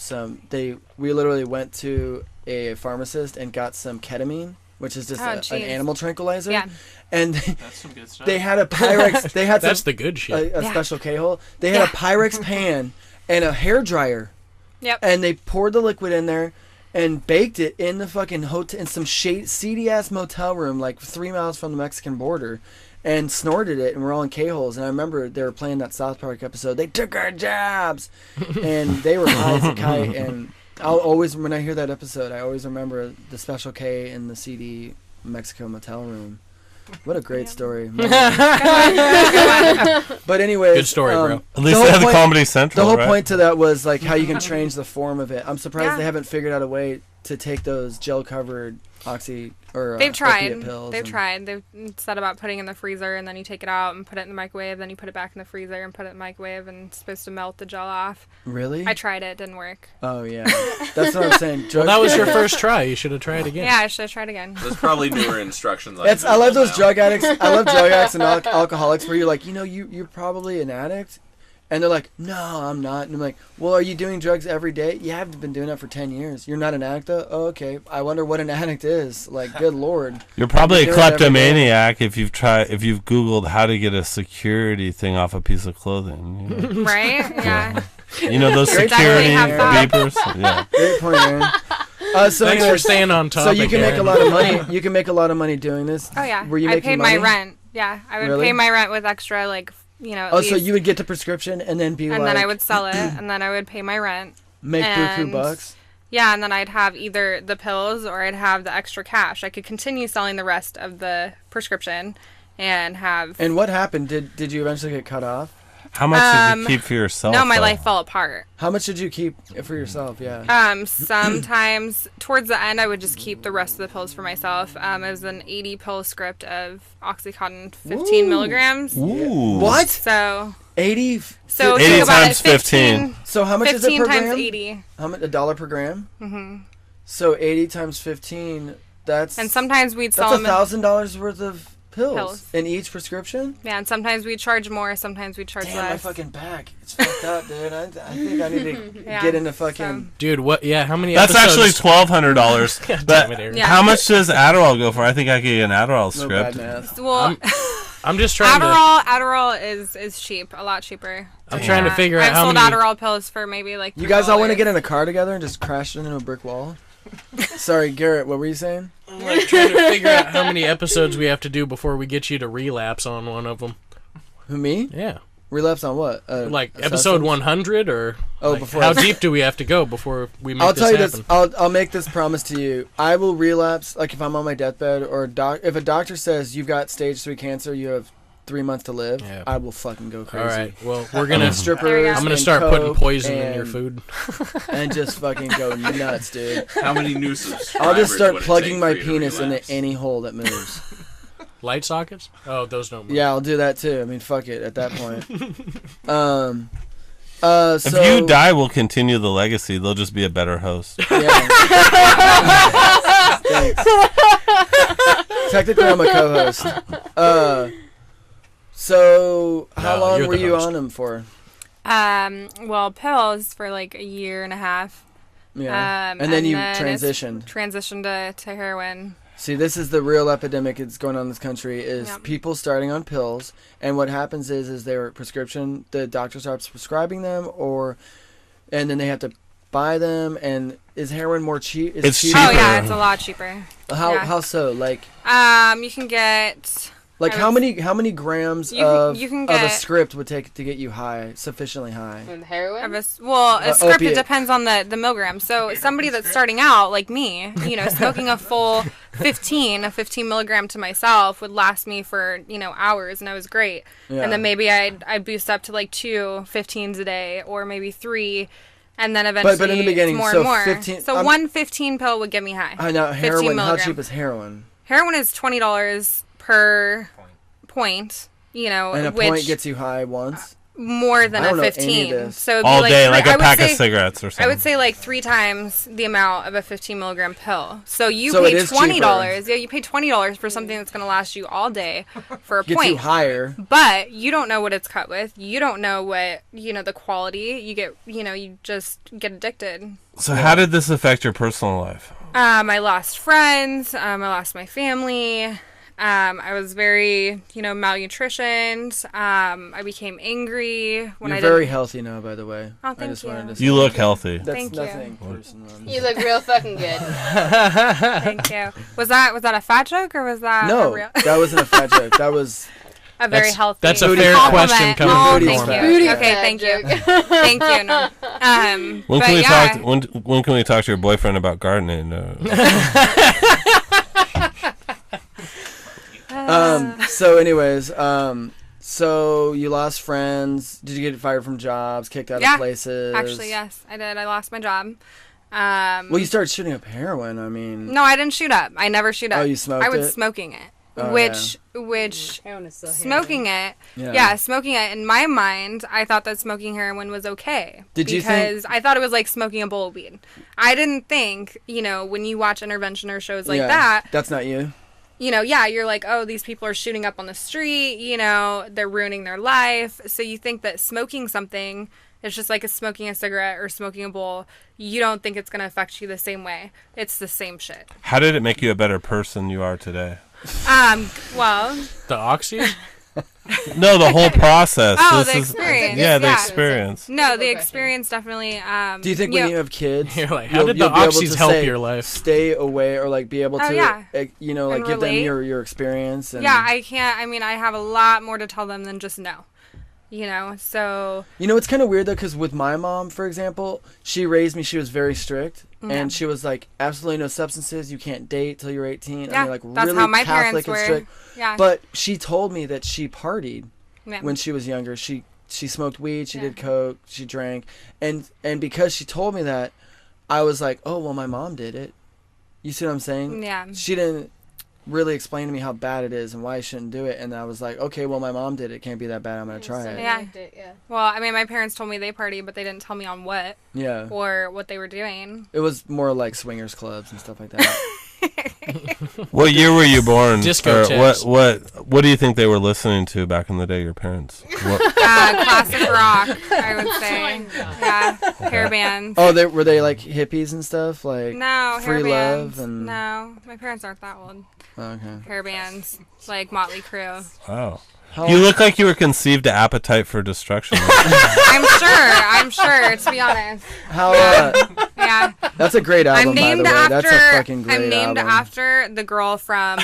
we literally went to a pharmacist and got some ketamine, which is just an animal tranquilizer. Yeah. And that's some good stuff. They had a Pyrex. They had that's the good shit. A special K-hole. They had a Pyrex pan and a hair dryer. Yep. And they poured the liquid in there and baked it in the fucking hotel in some seedy ass motel room, like 3 miles from the Mexican border. And snorted it, and we're all in K-holes. And I remember they were playing that South Park episode. They took our jobs, and they were high as a kite. And I'll always, when I hear that episode, I always remember the Special K in the CD Mexico motel room. What a great story! But anyways, good story, bro. At least they had the Comedy Central. The whole point to that was like how you can change the form of it. I'm surprised they haven't figured out a way to take those gel-covered They've tried. pills. They've tried. They've said about putting it in the freezer, and then you take it out and put it in the microwave, then you put it back in the freezer and put it in the microwave, and it's supposed to melt the gel off. Really? I tried it. It didn't work. Oh, yeah. That's what I'm saying. Well, that was your first try. You should have tried again. Yeah, I should have tried again. There's probably newer instructions. I love those drug addicts. I love drug addicts and alcoholics where you're like, you're probably an addict. And they're like, no, I'm not. And I'm like, well, are you doing drugs every day? You have been doing that for 10 years. You're not an addict, though? Oh, okay. I wonder what an addict is. Like, good Lord. You're probably a kleptomaniac if you've Googled how to get a security thing off a piece of clothing. You know? Right? Yeah. You know those security beepers? Yeah. Great point, Aaron. Thanks for staying on topic. So you can make a lot of money. You can make a lot of money doing this. Oh, yeah. Were you I making paid money? my rent. Yeah. I would pay my rent with extra, like, at least. So you would get the prescription and then be then I would sell it, and then I would pay my rent. Make buku bucks? Yeah, and then I'd have either the pills or I'd have the extra cash. I could continue selling the rest of the prescription and have... And what happened? Did you eventually get cut off? How much did you keep for yourself? No, my life fell apart. How much did you keep for yourself? Yeah. Sometimes towards the end, I would just keep the rest of the pills for myself. It was an 80 pill script of Oxycontin, 15 milligrams. Ooh. What? So 80. So 80 times 15. So how much is it per gram? 15 times 80. How much? $1 per gram. Mm-hmm. So 80 times 15. That's. And sometimes we'd sell them. That's $1,000 worth of pills in each prescription. Yeah, and sometimes we charge more, sometimes we charge less. My fucking back, it's fucked up, dude. I think I need to get into fucking. Dude, what? Yeah, how many? That's episodes? actually $1,200. But how much does Adderall go for? I think I could get an Adderall script. No bad math. Well, I'm just trying Adderall is cheap, a lot cheaper. I'm trying to figure out how many. I've sold Adderall pills for maybe like $3. You guys all want to get in a car together and just crash into a brick wall? Sorry, Garrett. What were you saying? I'm like trying to figure out how many episodes we have to do before we get you to relapse on one of them. Who, me? Yeah. Relapse on what? Like episode 100 or before how deep do we have to go before we make I'll this tell you happen? this. I'll make this promise to you. I will relapse like if I'm on my deathbed or if a doctor says you've got stage 3 cancer, you have 3 months to live. Yeah. I will fucking go crazy. All right. Well, we're gonna strippers. I'm gonna start putting poison in your food and just fucking go nuts, dude. How many new subscribers? I'll just start plugging my penis into any hole that moves. Light sockets? Oh, those don't move. Yeah, I'll do that too. I mean, fuck it. At that point. If you die, we'll continue the legacy. They'll just be a better host. Yeah. Thanks. Technically, I'm a co-host. So how long were you on them for? Well, pills for like a year and a half. Yeah. And then you transitioned. Transitioned to heroin. See, this is the real epidemic that's going on in this country is people starting on pills, and what happens is their prescription, the doctor starts prescribing them, and then they have to buy them, and is heroin more cheap? It's cheaper. Oh, yeah, it's a lot cheaper. How so? Like, you can get Like how many grams of you can of get a script would take to get you high, sufficiently high? With heroin? A script, opiate. it depends on the milligrams. So somebody that's starting out, like me, smoking a full 15 milligram to myself would last me for, hours, and I was great. Yeah. And then maybe I'd boost up to like 2 15s a day, or maybe 3, and then eventually but in the beginning, more so and more. 15 so one 15 pill would get me high. I know, heroin, how milligram. cheap is heroin? Heroin is $20 per point, And a which point gets you high once? more than I don't a know any 15. of this. So it'd be All day, like a I would pack of say- cigarettes or something. I would say like 3 times the amount of a 15 milligram pill. So you So it pay is $20. cheaper. Yeah, you pay $20 for something that's going to last you all day for a Gets point. you higher. But you don't know what it's cut with. You don't know what, the quality. You get, you just get addicted. So how did this affect your personal life? I lost friends. I lost my family. I was very, malnutritioned. I became angry when You're I very didn't... healthy now, by the way. Oh, thank you. Wanted to You say look that. healthy. That's Thank nothing you. personal. You look real fucking good. Thank you. Was that a fat joke, or was that No, a real... that wasn't a fat joke. That was... a very healthy. That's a fair compliment. question coming Oh, from thank Norma. you. Okay, thank you. Thank you. No. When but can we yeah. talk? When can we talk to your boyfriend about gardening? So anyways, so you lost friends. Did you get fired from jobs, kicked out of places? Actually, yes, I did. I lost my job. Well, you started shooting up heroin. I mean... No, I didn't shoot up. I never shoot up. Oh, you smoked I was it? smoking it. Oh, which Heroin is still smoking heroin. it, Yeah. smoking it, in my mind, I thought that smoking heroin was okay. Did you think- Because I thought it was like smoking a bowl of weed. I didn't think, when you watch intervention or shows like that, That's not you? you're like, oh, these people are shooting up on the street, they're ruining their life. So you think that smoking something is just like smoking a cigarette or smoking a bowl. You don't think it's going to affect you the same way. It's the same shit. How did it make you a better person you are today? Well... The oxy? No, the whole process. Oh, This the is- experience. Yeah, the experience. No, the experience definitely. Do you think when you have kids, You're like, how did the you'll be able oxys to help say, your life? Stay away, or like be able to, Oh, yeah. like And give them relate. your experience. And Yeah, I can't. I mean, I have a lot more to tell them than just no. So. It's kind of weird though, because with my mom, for example, she raised me. She was very strict, and she was like, absolutely no substances. You can't date till you're 18. Yeah, and like that's really how my Catholic parents and were. strict. Yeah. But she told me that she partied Yeah. when she was younger. She smoked weed. She did coke. She drank, and because she told me that, I was like, oh well, my mom did it. You see what I'm saying? Yeah. She didn't really explain to me how bad it is and why I shouldn't do it, and I was like, okay, well, my mom did it. Can't be that bad. I'm gonna try it. Yeah. Well, I mean, my parents told me they party, but they didn't tell me on what. Yeah. Or what they were doing. It was more like swingers clubs and stuff like that. What year were you born? Discotheques. Or what do you think they were listening to back in the day, your parents? Classic rock, I would say. Yeah, hair bands. Oh, were they like hippies and stuff? Like No, Free hair Love bands. and No, my parents aren't that old. Okay. Hair bands, like Motley Crue. Wow. You look like you were conceived of appetite for destruction. I'm sure, to be honest. How? Yeah. That's a great album, I'm named by the way. after. That's a fucking great I'm named album. after the girl from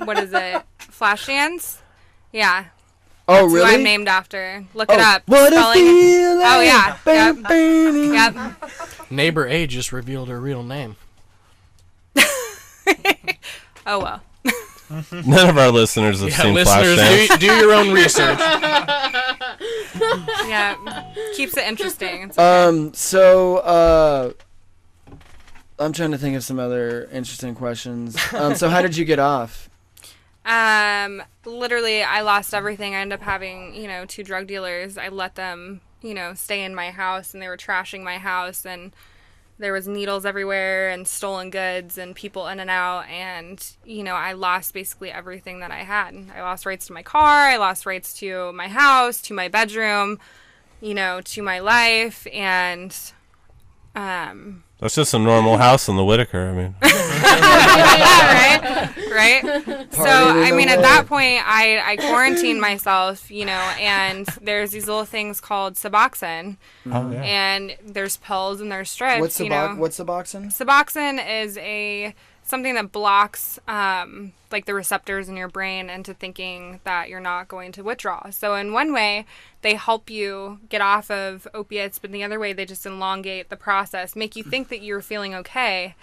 what is it? Flashdance. Yeah. Oh, That's really? Who I'm named after. Look it Oh, up. what a Spelling- feeling. Oh yeah. Bam, bam. Yep. Neighbor A just revealed her real name. Oh well. None of our listeners have seen listeners, Flashdance. do your own research. Yeah. Keeps it interesting. It's So, I'm trying to think of some other interesting questions. So how did you get off? Literally, I lost everything. I ended up having, 2 drug dealers. I let them, stay in my house, and they were trashing my house, and there was needles everywhere and stolen goods and people in and out, and, I lost basically everything that I had. I lost rights to my car, I lost rights to my house, to my bedroom, to my life, and, That's just a normal house in the Whitaker. I mean, right. So I mean, at that point, I quarantined myself, and there's these little things called Suboxone, and there's pills and there's strips. What's Suboxone? Suboxone is something that blocks like the receptors in your brain into thinking that you're not going to withdraw. So in one way, they help you get off of opiates, but in the other way, they just elongate the process, make you think that you're feeling okay.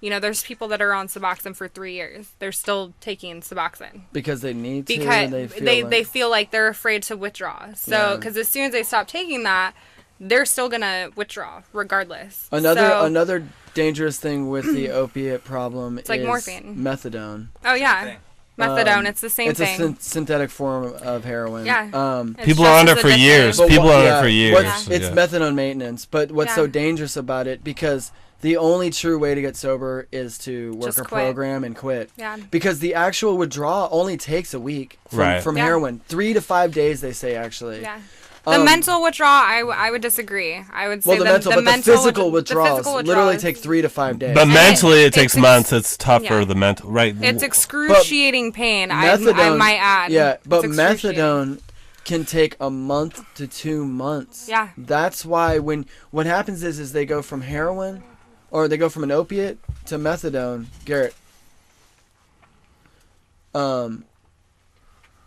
You know, there's people that are on Suboxone for 3 years. They're still taking Suboxone. Because they need to? Because they feel like they're afraid to withdraw. So, because as soon as they stop taking that, they're still going to withdraw regardless. Another dangerous thing with the opiate problem is like morphine. Methadone. Oh, yeah. Methadone, it's the same thing. It's a synthetic form of heroin. Yeah. People are on it for years. People are on it for years. It's methadone maintenance. But what's so dangerous about it, because the only true way to get sober is to work a program and quit. Yeah. Because the actual withdrawal only takes a week from heroin. 3 to 5 days, they say, actually. Yeah. The mental withdrawal, I would disagree. I would say the physical withdrawals literally take 3 to 5 days. But mentally, it takes months. It's tougher, the mental, right? It's excruciating pain, I might add. Yeah, but methadone can take a month to 2 months. Yeah. That's why what happens is they go from heroin, or they go from an opiate to methadone. Garrett.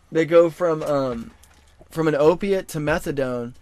They go from an opiate to methadone,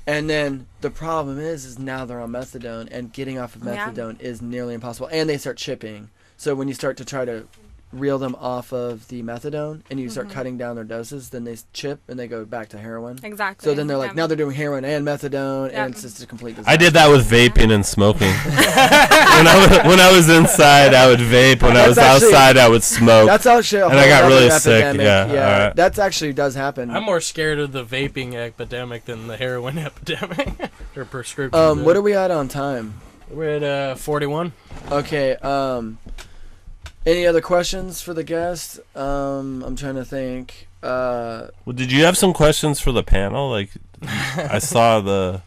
and then the problem is now they're on methadone, and getting off of methadone is nearly impossible, and they start chipping. So when you start to try to reel them off of the methadone and you start cutting down their doses, then they chip and they go back to heroin. Exactly. So then they're like, now they're doing heroin and methadone, and it's just a complete disaster. I did that with vaping and smoking. when I was inside, I would vape. When I was outside, I would smoke. That's actually and I got really sick. Yeah, right. That actually does happen. I'm more scared of the vaping epidemic than the heroin epidemic or prescription. What are we at on time? We're at 41. Okay. Any other questions for the guest? I'm trying to think. Well, did you have some questions for the panel? Like, I saw the.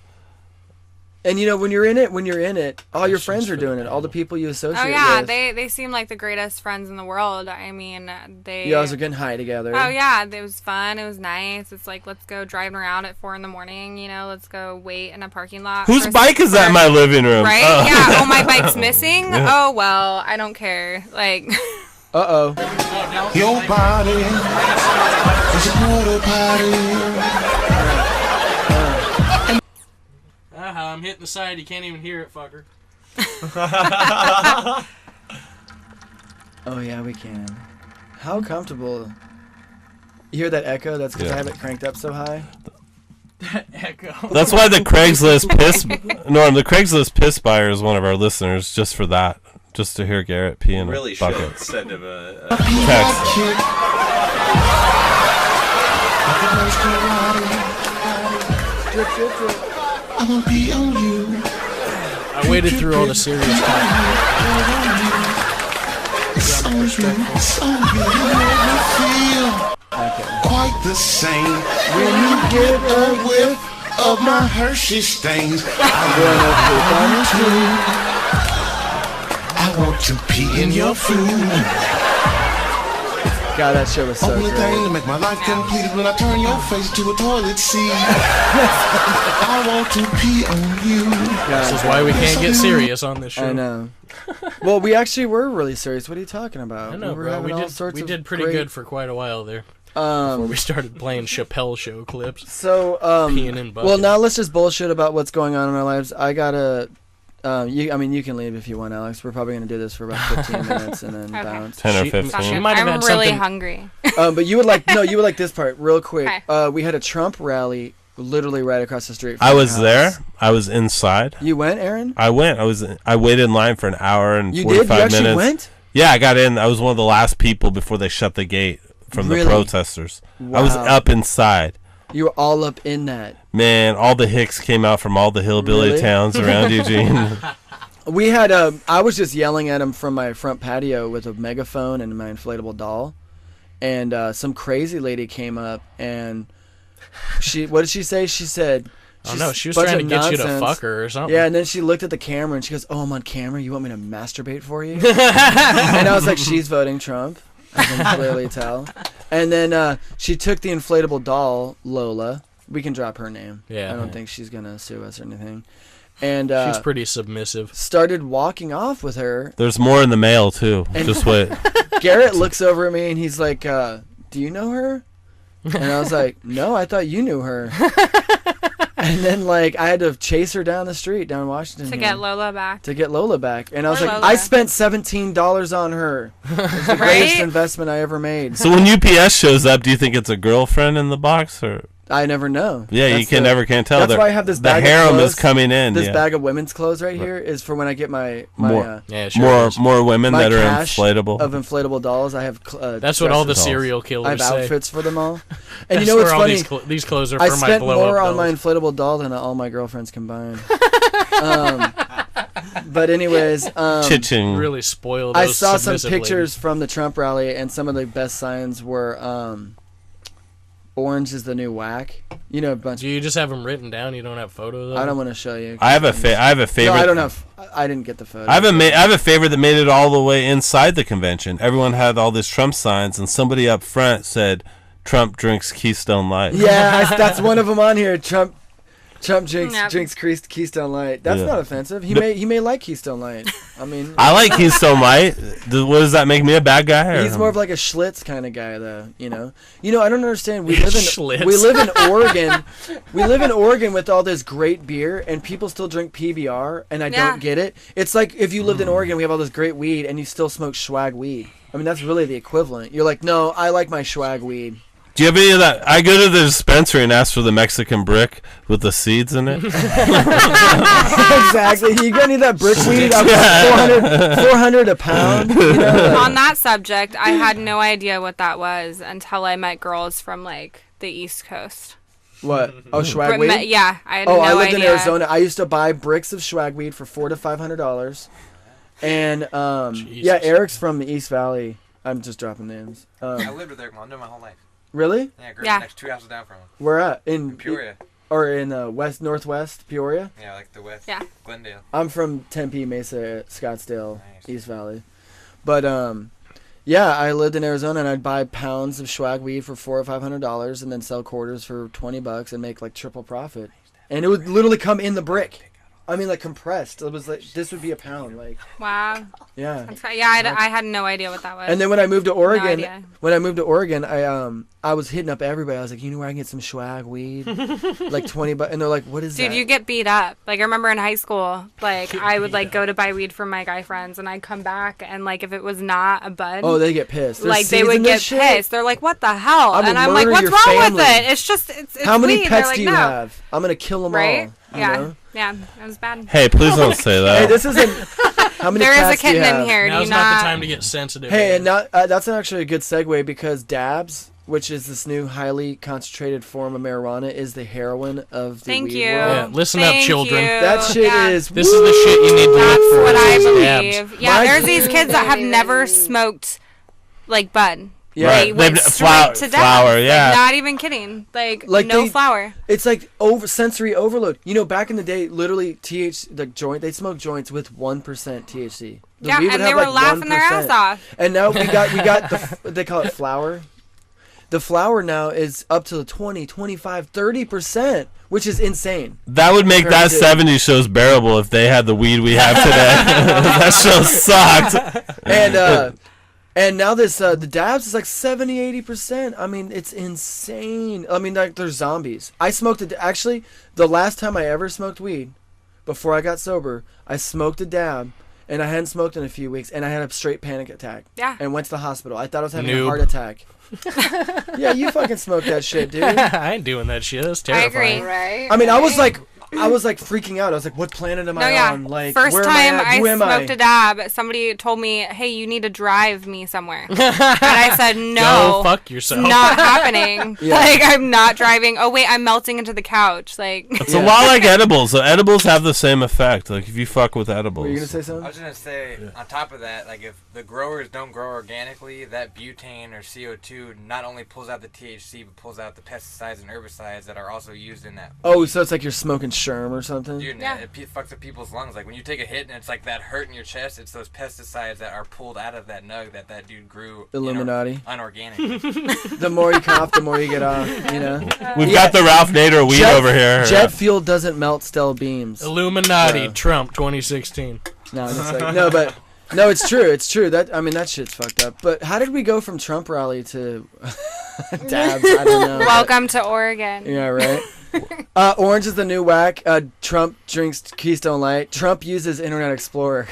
And you know, when you're in it, all your friends are doing it. All the people you associate with. Oh yeah, they seem like the greatest friends in the world. I mean, they. You guys are getting high together. Oh yeah, it was fun. It was nice. It's like, let's go driving around at 4 a.m. You know, let's go wait in a parking lot. Whose bike is that in my living room? Right? Oh. Yeah. Oh, my bike's missing. Yeah. Oh well, I don't care. Like. Uh-oh. Your body is a quarter party. I'm hitting the side. You can't even hear it, fucker. Oh, yeah, we can. How comfortable. You hear that echo? That's because I have it cranked up so high. That echo. That's why the Craigslist piss buyer is one of our listeners, just for that. Just to hear Garrett pee in a bucket. Should send him a text. Drip, drip, drip. I'm gonna be on you. I waited through all the serious talk. Quite the same when you get a whiff of my Hershey stains. I want to pee in your food. God, that show was so Only great. thing to make my life complete is when I turn your face to a toilet seat. I want to pee on you. This is why we can't get serious on this show. I know. Well, we actually were really serious. What are you talking about? I know, we bro. We did pretty good for quite a while there. Before we started playing Chappelle Show clips. So, peeing in buckets. well, now let's just bullshit about what's going on in our lives. I gotta. You can leave if you want, Alex. We're probably gonna do this for about 15 minutes and then bounce. 10 or 15. She might have I'm had really something. hungry. But you would like this part real quick. Okay. We had a Trump rally literally right across the street. From I was our there. house. I was inside. You went, Aaron? I went. I waited in line for an hour and 45 did? You actually minutes. went? Yeah, I got in. I was one of the last people before they shut the gate from the protesters. Wow. I was up inside. You were all up in that. Man, all the hicks came out from all the hillbilly towns around Eugene. We had I was just yelling at him from my front patio with a megaphone and my inflatable doll, and some crazy lady came up and what did she say? She said, "Oh no, she was trying to get you to fuck her or something." Yeah, and then she looked at the camera and she goes, "Oh, I'm on camera. You want me to masturbate for you?" And I was like, "She's voting Trump. I can clearly tell." And then she took the inflatable doll, Lola. We can drop her name. Yeah. I don't think she's gonna sue us or anything. And she's pretty submissive. Started walking off with her. There's more in the mail too. Just wait. Garrett looks over at me and he's like, "Do you know her?" And I was like, "No, I thought you knew her." And then like I had to chase her down the street down Washington to get Lola back. And I was like, Lola. I spent $17 on her. It's the greatest investment I ever made. So when UPS shows up, do you think it's a girlfriend in the box or? I never know. Yeah, you never can tell. That's why I have this bag the harem of clothes. is coming in. This bag of women's clothes right here is for when I get my more women that are inflatable. Of inflatable dolls. I have. That's what all the serial killers I have say. outfits for them all. And you know what's funny? These clothes are I for my spent blow-up more on dolls. my inflatable doll than all my girlfriends combined. But anyways, Chitching. Really spoiled. I saw some pictures from the Trump rally, and some of the best signs were. Orange is the new whack. You know, a bunch. Do you just have them written down? You don't have photos of them? I don't want to show you. I have a favorite. No, I don't have. I didn't get the photo. I have a favorite that made it all the way inside the convention. Everyone had all these Trump signs, and somebody up front said, "Trump drinks Keystone Light." Yeah, that's one of them on here. Trump drinks Keystone Light. That's not offensive. He may like Keystone Light. I mean, I like Keystone Light. What does that make me a bad guy? Or? He's more of like a Schlitz kind of guy, though. You know. I don't understand. We live in Oregon. We live in Oregon with all this great beer, and people still drink PBR, and I don't get it. It's like if you lived in Oregon, we have all this great weed, and you still smoke swag weed. I mean, that's really the equivalent. You're like, no, I like my swag weed. Do you have any of that? I go to the dispensary and ask for the Mexican brick with the seeds in it. Exactly. You got any of that brick weed? 400 a pound. On that subject, I had no idea what that was until I met girls from like the East Coast. What? Oh, swag weed? Yeah, I had no idea. I lived in Arizona. I used to buy bricks of swag weed for $400 to $500. And yeah, Eric's from the East Valley. I'm just dropping names. I lived with Eric my whole life. Really? Yeah, I grew up next 2 houses down from him. Where at? In Peoria. Or in northwest Peoria? Yeah, like the west. Yeah. Glendale. I'm from Tempe, Mesa, Scottsdale, East Valley. But yeah, I lived in Arizona, and I'd buy pounds of swag weed for $400 or $500, and then sell quarters for $20 and make like triple profit. And it would literally come in the brick. I mean, like compressed. It was like this would be a pound, like. Wow. Yeah. I had no idea what that was. And then when I moved to Oregon, I was hitting up everybody. I was like, you know where I can get some swag weed, like $20, and they're like, what is that? Dude, you get beat up. Like I remember in high school, like I would like go to buy weed from my guy friends, and I'd come back, and like if it was not a bud, oh, they get pissed. Like they would get pissed. They're like, what the hell? And I'm like, what's wrong with it? It's just it's how many weed. pets like, do you have? I'm gonna kill them all. Yeah. Know? Yeah, that was bad. Hey, please don't say that. Hey, this isn't. How many there cats is a kitten do you have? in here. Now's do not the time to get sensitive. Hey, and now, that's actually a good segue because dabs, which is this new highly concentrated form of marijuana, is the heroin of the weed world. Yeah, listen up, children. That shit is. This is the shit you need to look for. That's what I dabs. believe. Yeah, there's these kids that have never smoked like bud. Yeah, they went straight to flour. Yeah, like, not even kidding. Like no flour. It's like sensory overload. You know, back in the day, literally they smoked joints with 1% THC. Yeah, and they were laughing their ass off. And now we got they call it flour. The flour now is up to 20, 25, 30%, which is insane. That would make that 70s shows bearable if they had the weed we have today. That show sucked. And now this the dabs is like 70-80%. I mean, it's insane. I mean, like they're zombies. I smoked actually the last time I ever smoked weed, before I got sober, I smoked a dab, and I hadn't smoked in a few weeks, and I had a straight panic attack. Yeah. And went to the hospital. I thought I was having a heart attack. Yeah, you fucking smoked that shit, dude. I ain't doing that shit. That's terrifying. I agree. Right. I mean, I was like freaking out. I was like, what planet am I on? Like, first where time am I I smoked a dab, somebody told me, hey, you need to drive me somewhere. And I said, no. Go fuck yourself. Not happening. Yeah. Like, I'm not driving. Oh, wait, I'm melting into the couch. Like, it's a lot like edibles. So edibles have the same effect. Like, if you fuck with edibles. Were you going to say something? I was going to say, on top of that, like, if the growers don't grow organically, that butane or CO2 not only pulls out the THC, but pulls out the pesticides and herbicides that are also used in that. Oh, so it's like you're smoking Sherm or something. Dude, it fucks up people's lungs. Like when you take a hit and it's like that hurt in your chest, it's those pesticides that are pulled out of that nug that dude grew. Illuminati. Unorganically. The more you cough, the more you get off. You know. We've got the Ralph Nader weed over here. Jet fuel doesn't melt steel beams. Illuminati. Trump 2016. No, it's like, no, it's true. It's true. That shit's fucked up. But how did we go from Trump rally to dabs? I don't know. Welcome to Oregon. Yeah, right. Orange is the new whack. Trump drinks Keystone Light. Trump uses Internet Explorer.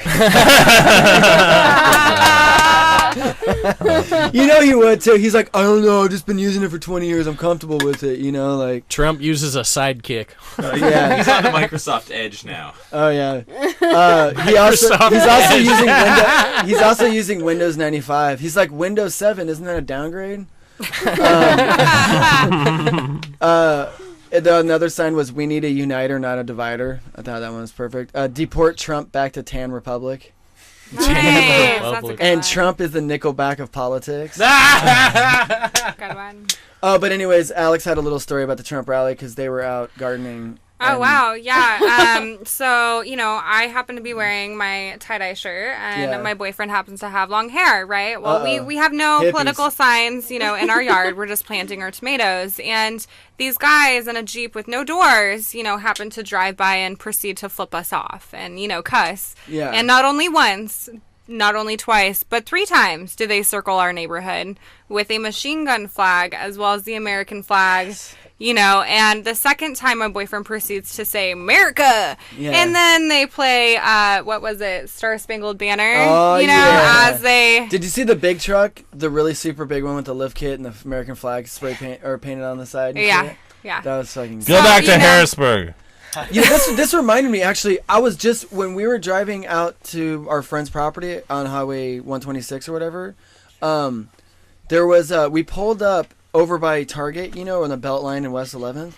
You know he would too. He's like, I don't know. I've just been using it for 20 years. I'm comfortable with it. You know, like Trump uses a sidekick. Yeah, he's on the Microsoft Edge now. Oh yeah. He's also using Windows 95. He's like Windows 7. Isn't that a downgrade? Another sign was we need a uniter, not a divider. I thought that one was perfect. Deport Trump back to Tan Republic. Nice. That's a good And one. Trump is the Nickelback of politics. Good one. But anyways, Alex had a little story about the Trump rally because they were out gardening. Oh, wow. Yeah. So, I happen to be wearing my tie-dye shirt, and my boyfriend happens to have long hair, right? Well, we have no Hippies. political signs, in our yard. We're just planting our tomatoes. And these guys in a Jeep with no doors, happen to drive by and proceed to flip us off and, cuss. Yeah. And not only once, not only twice, but 3 times do they circle our neighborhood with a machine gun flag as well as the American flag. And the second time my boyfriend proceeds to say America, and then they play what was it, Star Spangled Banner? As they. Did you see the big truck, the really super big one with the lift kit and the American flag spray paint or painted on the side? Yeah. That was fucking. Go back to Harrisburg. This reminded me. Actually, I was just when we were driving out to our friend's property on Highway 126 or whatever. There was we pulled up over by Target, on the Beltline in West 11th,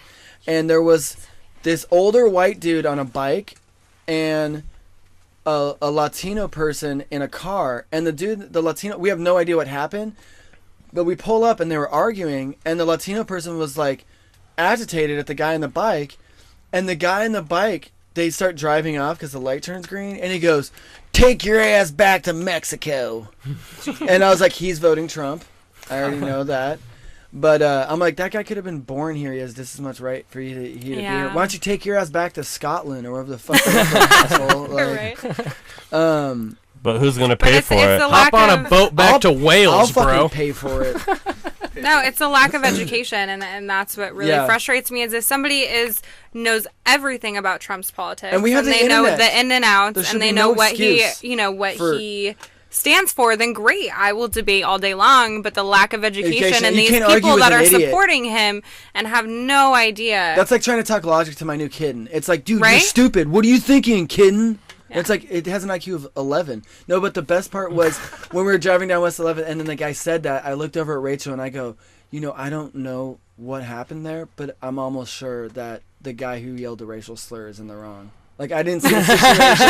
and there was this older white dude on a bike and a Latino person in a car, and the Latino, we have no idea what happened, but we pull up and they were arguing, and the Latino person was like agitated at the guy on the bike, and the guy on the bike, they start driving off because the light turns green, and he goes, "Take your ass back to Mexico." And I was like, he's voting Trump. I already know that. But I'm like, that guy could have been born here. He has just as much right for you to be here. Why don't you take your ass back to Scotland or wherever the fuck you're from, asshole? Like, but who's gonna pay for it? Hop on a boat back to Wales, I'll bro. fucking pay for it. No, it's a lack of education, and that's what really frustrates me. Is if somebody knows everything about Trump's politics, and we have they know the in and outs, and they know what he stands for, then great. I will debate all day long, but the lack of education and these people that are supporting him and have no idea. That's like trying to talk logic to my new kitten. It's like, dude, you're stupid. What are you thinking, kitten? Yeah. It's like, it has an IQ of 11. No, but the best part was when we were driving down West 11 and then the guy said that, I looked over at Rachel and I go, I don't know what happened there, but I'm almost sure that the guy who yelled the racial slur is in the wrong. Like, I didn't see a situation, but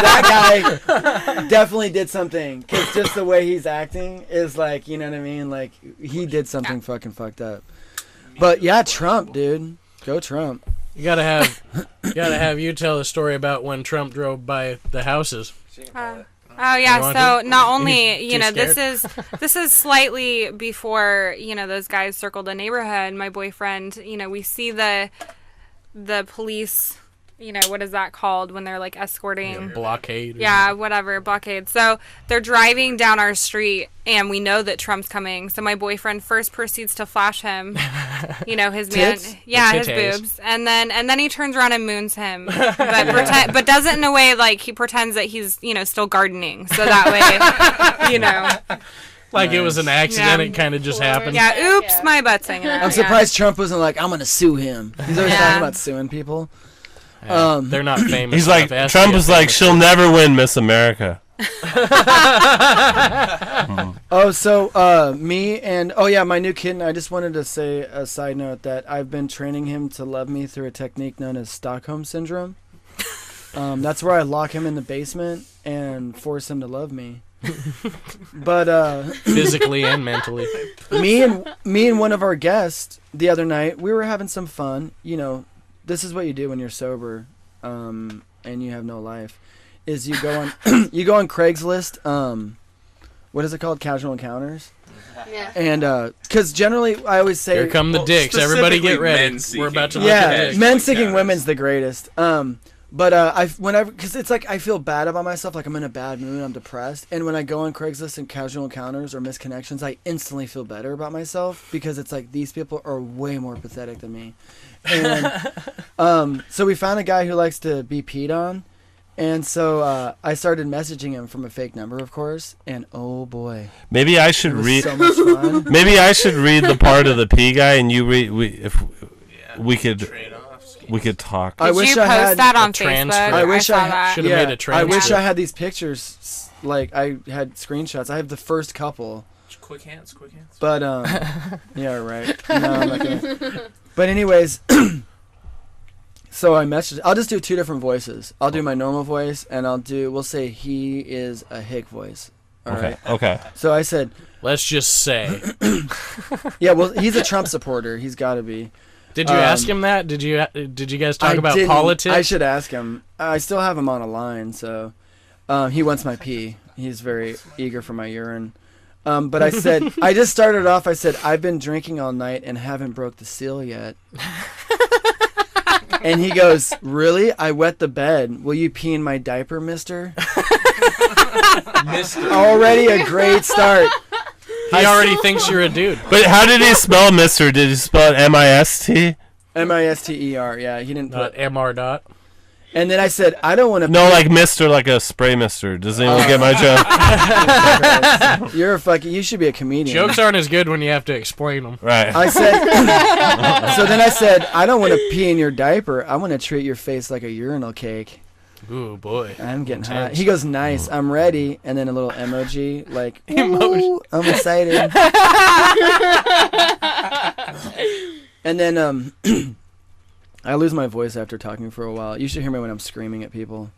that guy definitely did something. Because just the way he's acting is like, you know what I mean? Like, he did something fucking fucked up. But yeah, Trump, dude. Go Trump. You gotta have you tell a story about when Trump drove by the houses. Oh yeah, so not only this is slightly before those guys circled the neighborhood. My boyfriend, we see the police. What is that called when they're like escorting? Blockade. Yeah, whatever, blockade. So they're driving down our street and we know that Trump's coming. So my boyfriend first proceeds to flash him, his Tits? man. Yeah, his boobs. And then he turns around and moons him. But does it in a way like he pretends that he's, still gardening. So that way, Like it was an accident, it kind of just happened. Yeah, oops, my butt's hanging out. I'm surprised Trump wasn't like, I'm going to sue him. He's always talking about suing people. They're not famous. He's like, Trump is like, she'll never win Miss America. My new kitten, I just wanted to say a side note that I've been training him to love me through a technique known as Stockholm Syndrome. That's where I lock him in the basement and force him to love me. But physically and mentally. Me and one of our guests the other night, we were having some fun, this is what you do when you're sober, and you have no life, is you go on you go on Craigslist. What is it called? Casual encounters. Yeah. And because generally I always say, here come the dicks. Everybody get ready. We're about to look at dicks. Men seeking women's the greatest. But whenever, because it's like I feel bad about myself, like I'm in a bad mood, I'm depressed, and when I go on Craigslist and casual encounters or misconnections, I instantly feel better about myself because it's like these people are way more pathetic than me. And so we found a guy who likes to be peed on, and so I started messaging him from a fake number, of course, and oh boy, maybe I should read. So much fun. Maybe I should read the part of the pee guy, and you read. We could talk. Did you post that on Facebook? I wish I should have made a transcript. I wish I had these pictures. Like I had screenshots. I have the first couple. Quick hands. But yeah, right. No, I'm not gonna. But anyways, so I messaged. I'll just do two different voices. I'll do my normal voice, and we'll say he is a hick voice. All right. Okay. So I said, let's just say. Yeah, well, he's a Trump supporter. He's got to be. Did you ask him that? Did you guys talk about politics? I should ask him. I still have him on a line, so he wants my pee. He's very eager for my urine. But I said, I just started off. I said, I've been drinking all night and haven't broke the seal yet. And he goes, really? I wet the bed. Will you pee in my diaper, mister? Mister. Already a great start. He already thinks you're a dude. But how did he spell mister? Did he spell it M-I-S-T? M-I-S-T-E-R, yeah. He didn't put... M-R dot. And then I said, I don't want to... No, like mister, like a spray mister. Does anyone get my joke? You're a fucking... You should be a comedian. Jokes aren't as good when you have to explain them. Right. I said... So then I said, I don't want to pee in your diaper. I want to treat your face like a urinal cake. Ooh, boy. I'm getting hot. He goes, nice, I'm ready. And then a little emoji, like, emoji. I'm excited. And then I lose my voice after talking for a while. You should hear me when I'm screaming at people.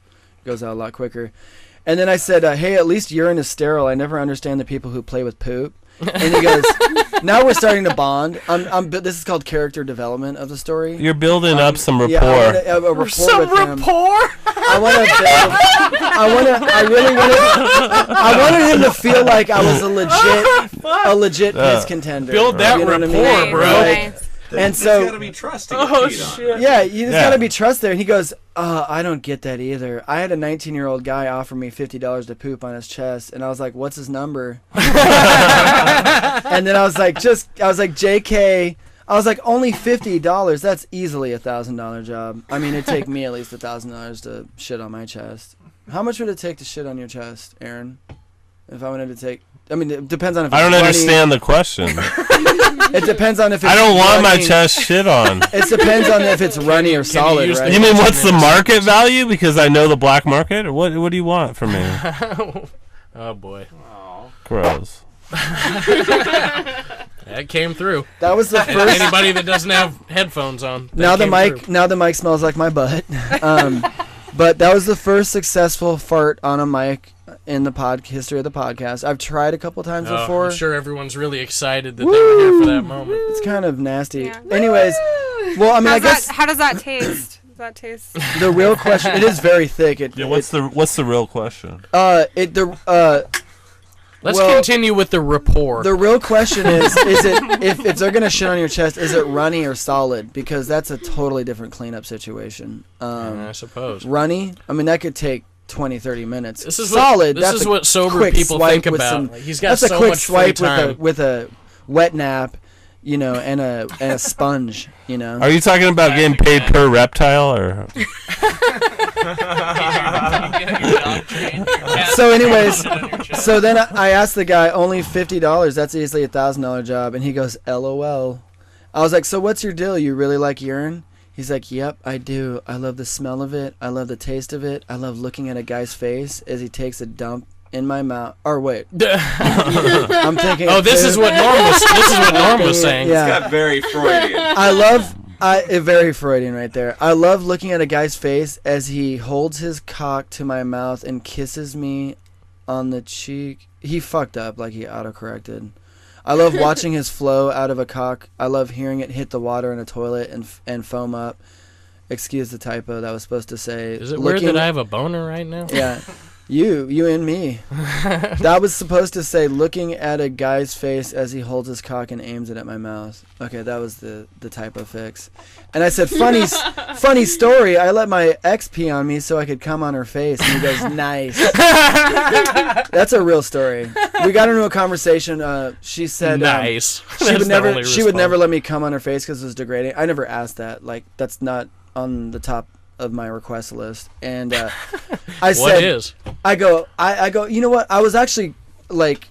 It goes out a lot quicker. And then I said, hey, at least urine is sterile. I never understand the people who play with poop. And he goes, now we're starting to bond. This is called character development of the story. You're building up some rapport. Yeah, I want a rapport some with him. rapport? I wanted him to feel like I was a legit piss contender. Build that rapport, bro. Nice. And so, there's gotta be trust to get shit. Yeah, there's gotta be trust there. And he goes, I don't get that either. I had a 19-year-old guy offer me $50 to poop on his chest, and I was like, what's his number? And then I was like, JK. I was like, only $50. That's easily $1,000 job. I mean, it'd take me at least $1,000 to shit on my chest. How much would it take to shit on your chest, Aaron? If I wanted to take, I mean, it depends on if. I don't understand the question. It depends on if it's I don't want runny. my chest shit on. It depends on if it's runny or solid, right? You mean what's the market value? Because I know the black market? Or what do you want from me? Oh, boy. Gross. That came through. That was the first. Anybody that doesn't have headphones on. Now the mic smells like my butt. But that was the first successful fart on a mic in the history of the podcast. I've tried a couple times before. I'm sure everyone's really excited that they were here for that moment. It's kind of nasty. Yeah. Anyways, well, I mean, how does that taste? Does that taste? The real question. It is very thick. What's the real question? Let's continue with the rapport. The real question is it if they're gonna shit on your chest, is it runny or solid? Because that's a totally different cleanup situation. I suppose. Runny, I mean, that could take 20-30 minutes. This is solid. This is what sober people think about. He's got so much free time. with a wet nap, you know, and a sponge, you know. Are you talking about getting paid per reptile or? So anyways, so then I asked the guy, only $50, that's easily $1,000 job, and he goes, LOL. I was like, so what's your deal? You really like urine? He's like, yep, I do. I love the smell of it. I love the taste of it. I love looking at a guy's face as he takes a dump in my mouth. Or wait, I'm thinking. Oh, this is what Norm was saying. Yeah. It's got very Freudian. Very Freudian right there. I love looking at a guy's face as he holds his cock to my mouth and kisses me on the cheek. He fucked up, like he autocorrected. I love watching his flow out of a cock. I love hearing it hit the water in a toilet and foam up. excuse the typo. That was supposed to say. Is it weird that I have a boner right now? Yeah. You and me. That was supposed to say looking at a guy's face as he holds his cock and aims it at my mouth. Okay, that was the typo fix. And I said, funny story. I let my ex pee on me so I could come on her face. And he goes, nice. That's a real story. We got into a conversation. She said, nice. She would never let me come on her face because it was degrading. I never asked that. Like, that's not on the top of my request list. And I said, what is? I go, you know what? I was actually like,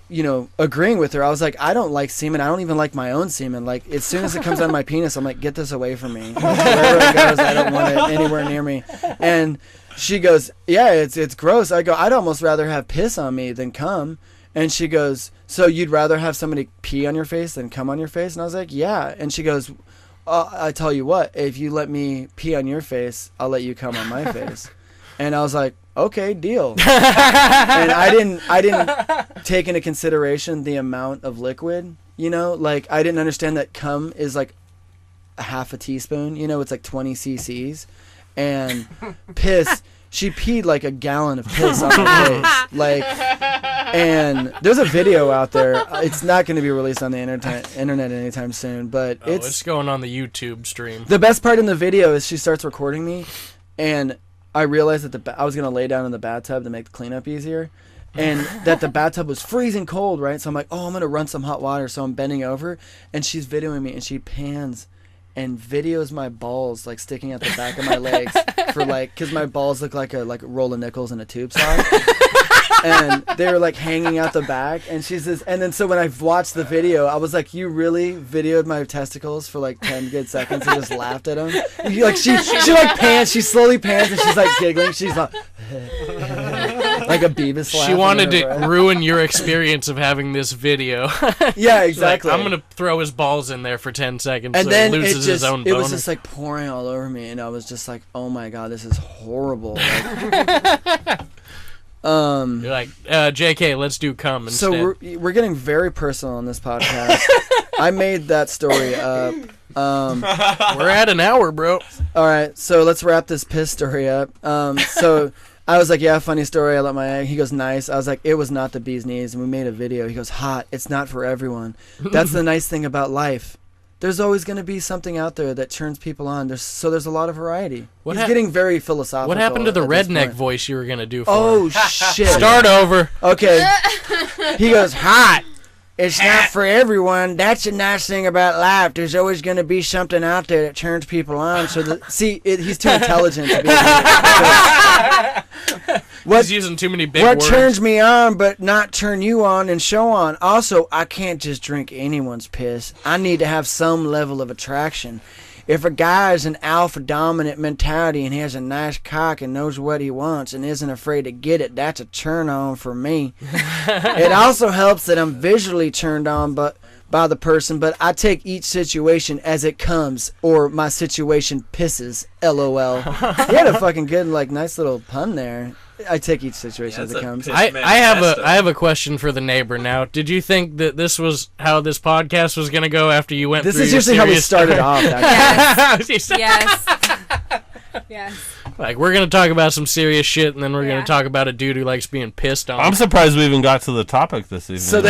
agreeing with her. I was like, I don't like semen. I don't even like my own semen. Like, as soon as it comes out of my penis, I'm like, get this away from me. Wherever it goes, I don't want it anywhere near me. And she goes, yeah, it's gross. I go, I'd almost rather have piss on me than cum. And she goes, so you'd rather have somebody pee on your face than cum on your face? And I was like, yeah. And she goes, I tell you what, if you let me pee on your face, I'll let you come on my face. And I was like, okay, deal. And I didn't take into consideration the amount of liquid, like I didn't understand that cum is like a half a teaspoon, it's like 20 cc's, and piss, she peed like a gallon of piss on her face, like, and there's a video out there. It's not going to be released on the internet anytime soon, but it's going on the YouTube stream. The best part in the video is she starts recording me, and I realized that I was going to lay down in the bathtub to make the cleanup easier, and that the bathtub was freezing cold, right? So I'm like, oh, I'm going to run some hot water. So I'm bending over, and she's videoing me, and she pans and videos my balls like sticking out the back of my legs for like, because my balls look like a roll of nickels in a tube sock. And they were like hanging out the back, and she says, and then so when I watched the video, I was like, you really videoed my testicles for like 10 good seconds and just laughed at them? And she like pans, she slowly pans, and she's like giggling, she's like like a Beavis. She wanted to ruin your experience of having this video. Yeah, exactly. Like, I'm gonna throw his balls in there for 10 seconds, and so then he loses his own boner. It was just like pouring all over me, and I was just like, oh my god, this is horrible. Like, you're like, JK, let's do cum instead. So we're getting very personal on this podcast. I made that story up. We're at an hour, bro. All right, so let's wrap this piss story up. So I was like, yeah, funny story. I let my egg. He goes, nice. I was like, it was not the bee's knees, and we made a video. He goes, hot. It's not for everyone. That's the nice thing about life. There's always going to be something out there that turns people on. There's a lot of variety. He's getting very philosophical. What happened to the redneck voice you were going to do for him? Shit. Start over. Okay. He goes, hot. It's not for everyone. That's the nice thing about life. There's always going to be something out there that turns people on. So he's too intelligent to be He's using too many big words. What turns me on but not turn you on and show on? Also, I can't just drink anyone's piss. I need to have some level of attraction. If a guy has an alpha dominant mentality and he has a nice cock and knows what he wants and isn't afraid to get it, that's a turn on for me. It also helps that I'm visually turned on by the person, but I take each situation as it comes, or my situation pisses. LOL. He had a fucking good, nice little pun there. I take each situation as it comes. I have a question for the neighbor now. Did you think that this was how this podcast was going to go after you went through your This is usually how we started off. Yes. Yes. Like, we're going to talk about some serious shit, and then we're going to talk about a dude who likes being pissed on. I'm surprised we even got to the topic this evening. So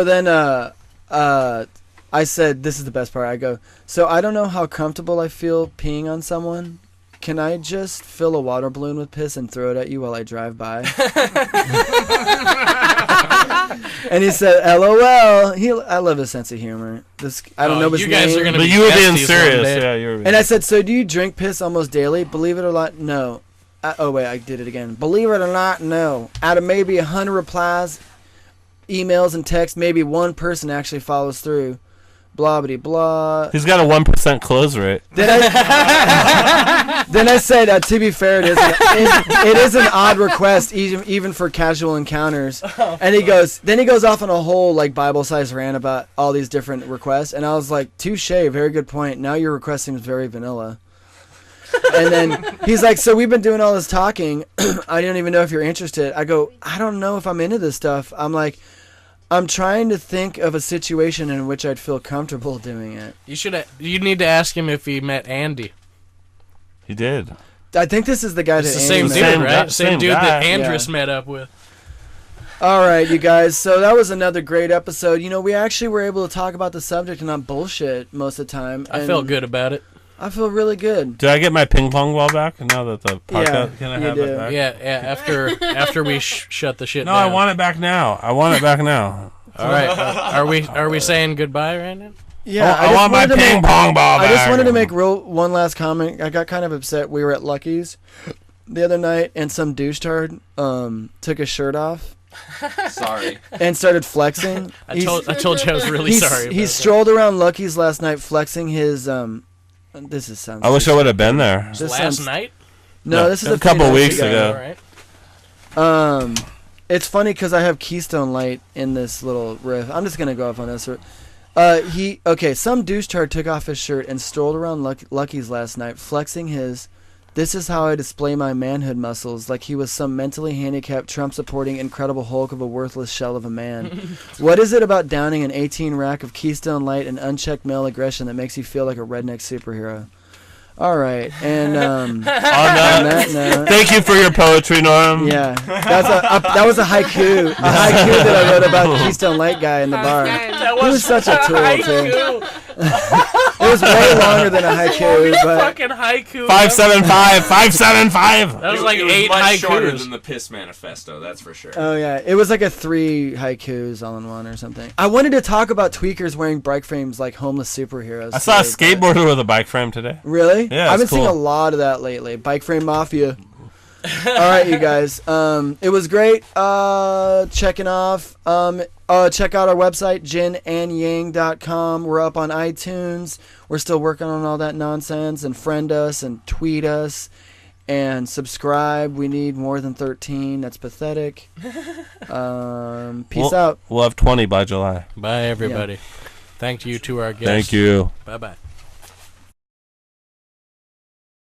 then... I said, this is the best part. I go, so I don't know how comfortable I feel peeing on someone. Can I just fill a water balloon with piss and throw it at you while I drive by? And he said, LOL. I love his sense of humor. I don't know his you guys name. Are gonna but be you were being besties serious. Yeah, you were being And I said, so do you drink piss almost daily? Believe it or not, no. Oh, wait, I did it again. Believe it or not, no. Out of maybe 100 replies, emails, and texts, maybe one person actually follows through. Blah, blah, blah. He's got a 1% close rate. Then I said, to be fair, it is an odd request, even for casual encounters. And he goes off on a whole Bible-sized rant about all these different requests. And I was like, touche, very good point. Now your request seems very vanilla. And then he's like, so we've been doing all this talking. I don't even know if you're interested. I go, I don't know if I'm into this stuff. I'm like, I'm trying to think of a situation in which I'd feel comfortable doing it. You need to ask him if he met Andy. He did. I think this is the guy It's that the same Andy dude, met. right? Same dude that guy. Andrus met up with. All right, you guys. So that was another great episode. You know, we actually were able to talk about the subject and not bullshit most of the time. I felt good about it. I feel really good. Did I get my ping pong ball back now that the podcast? Can I have it back? Yeah. After we shut the shit No, down. I want it back now. I want it back now. All right. Are we saying goodbye right now? Yeah, I want my ping pong ball back. I just wanted to make one last comment. I got kind of upset. We were at Lucky's the other night, and some douchebag took his shirt off. Sorry. And started flexing. I told you I was really sorry. He strolled around Lucky's last night flexing his This is sounds. I wish I would have been there. Last night? No, this is a couple weeks ago. All right. It's funny because I have Keystone Light in this little riff. I'm just gonna go off on this. Some douchebag took off his shirt and strolled around Lucky's last night, flexing his "This is how I display my manhood muscles," like he was some mentally handicapped, Trump-supporting Incredible Hulk of a worthless shell of a man. What is it about downing an 18 rack of Keystone Light and unchecked male aggression that makes you feel like a redneck superhero? All right, and on that note, thank you for your poetry, Norm. Yeah, that was a haiku. A haiku that I wrote about Keystone Light guy in the bar. He was such a tool too. It was way longer than a haiku, but fucking haiku. 575. That was like it was 8 much haikus. shorter than the Piss Manifesto, that's for sure. Oh yeah, it was like a 3 haikus all in one or something. I wanted to talk about tweakers wearing bike frames like homeless superheroes. I saw a skateboarder with a bike frame today. Really? Yeah, I've been it's cool. seeing a lot of that lately. Bike frame mafia. All right, you guys. It was great checking off. Check out our website, jinandyang.com. We're up on iTunes. We're still working on all that nonsense. And friend us and tweet us and subscribe. We need more than 13. That's pathetic. Peace out. We'll have 20 by July. Bye, everybody. Thank you to our guests. Thank you. Bye-bye.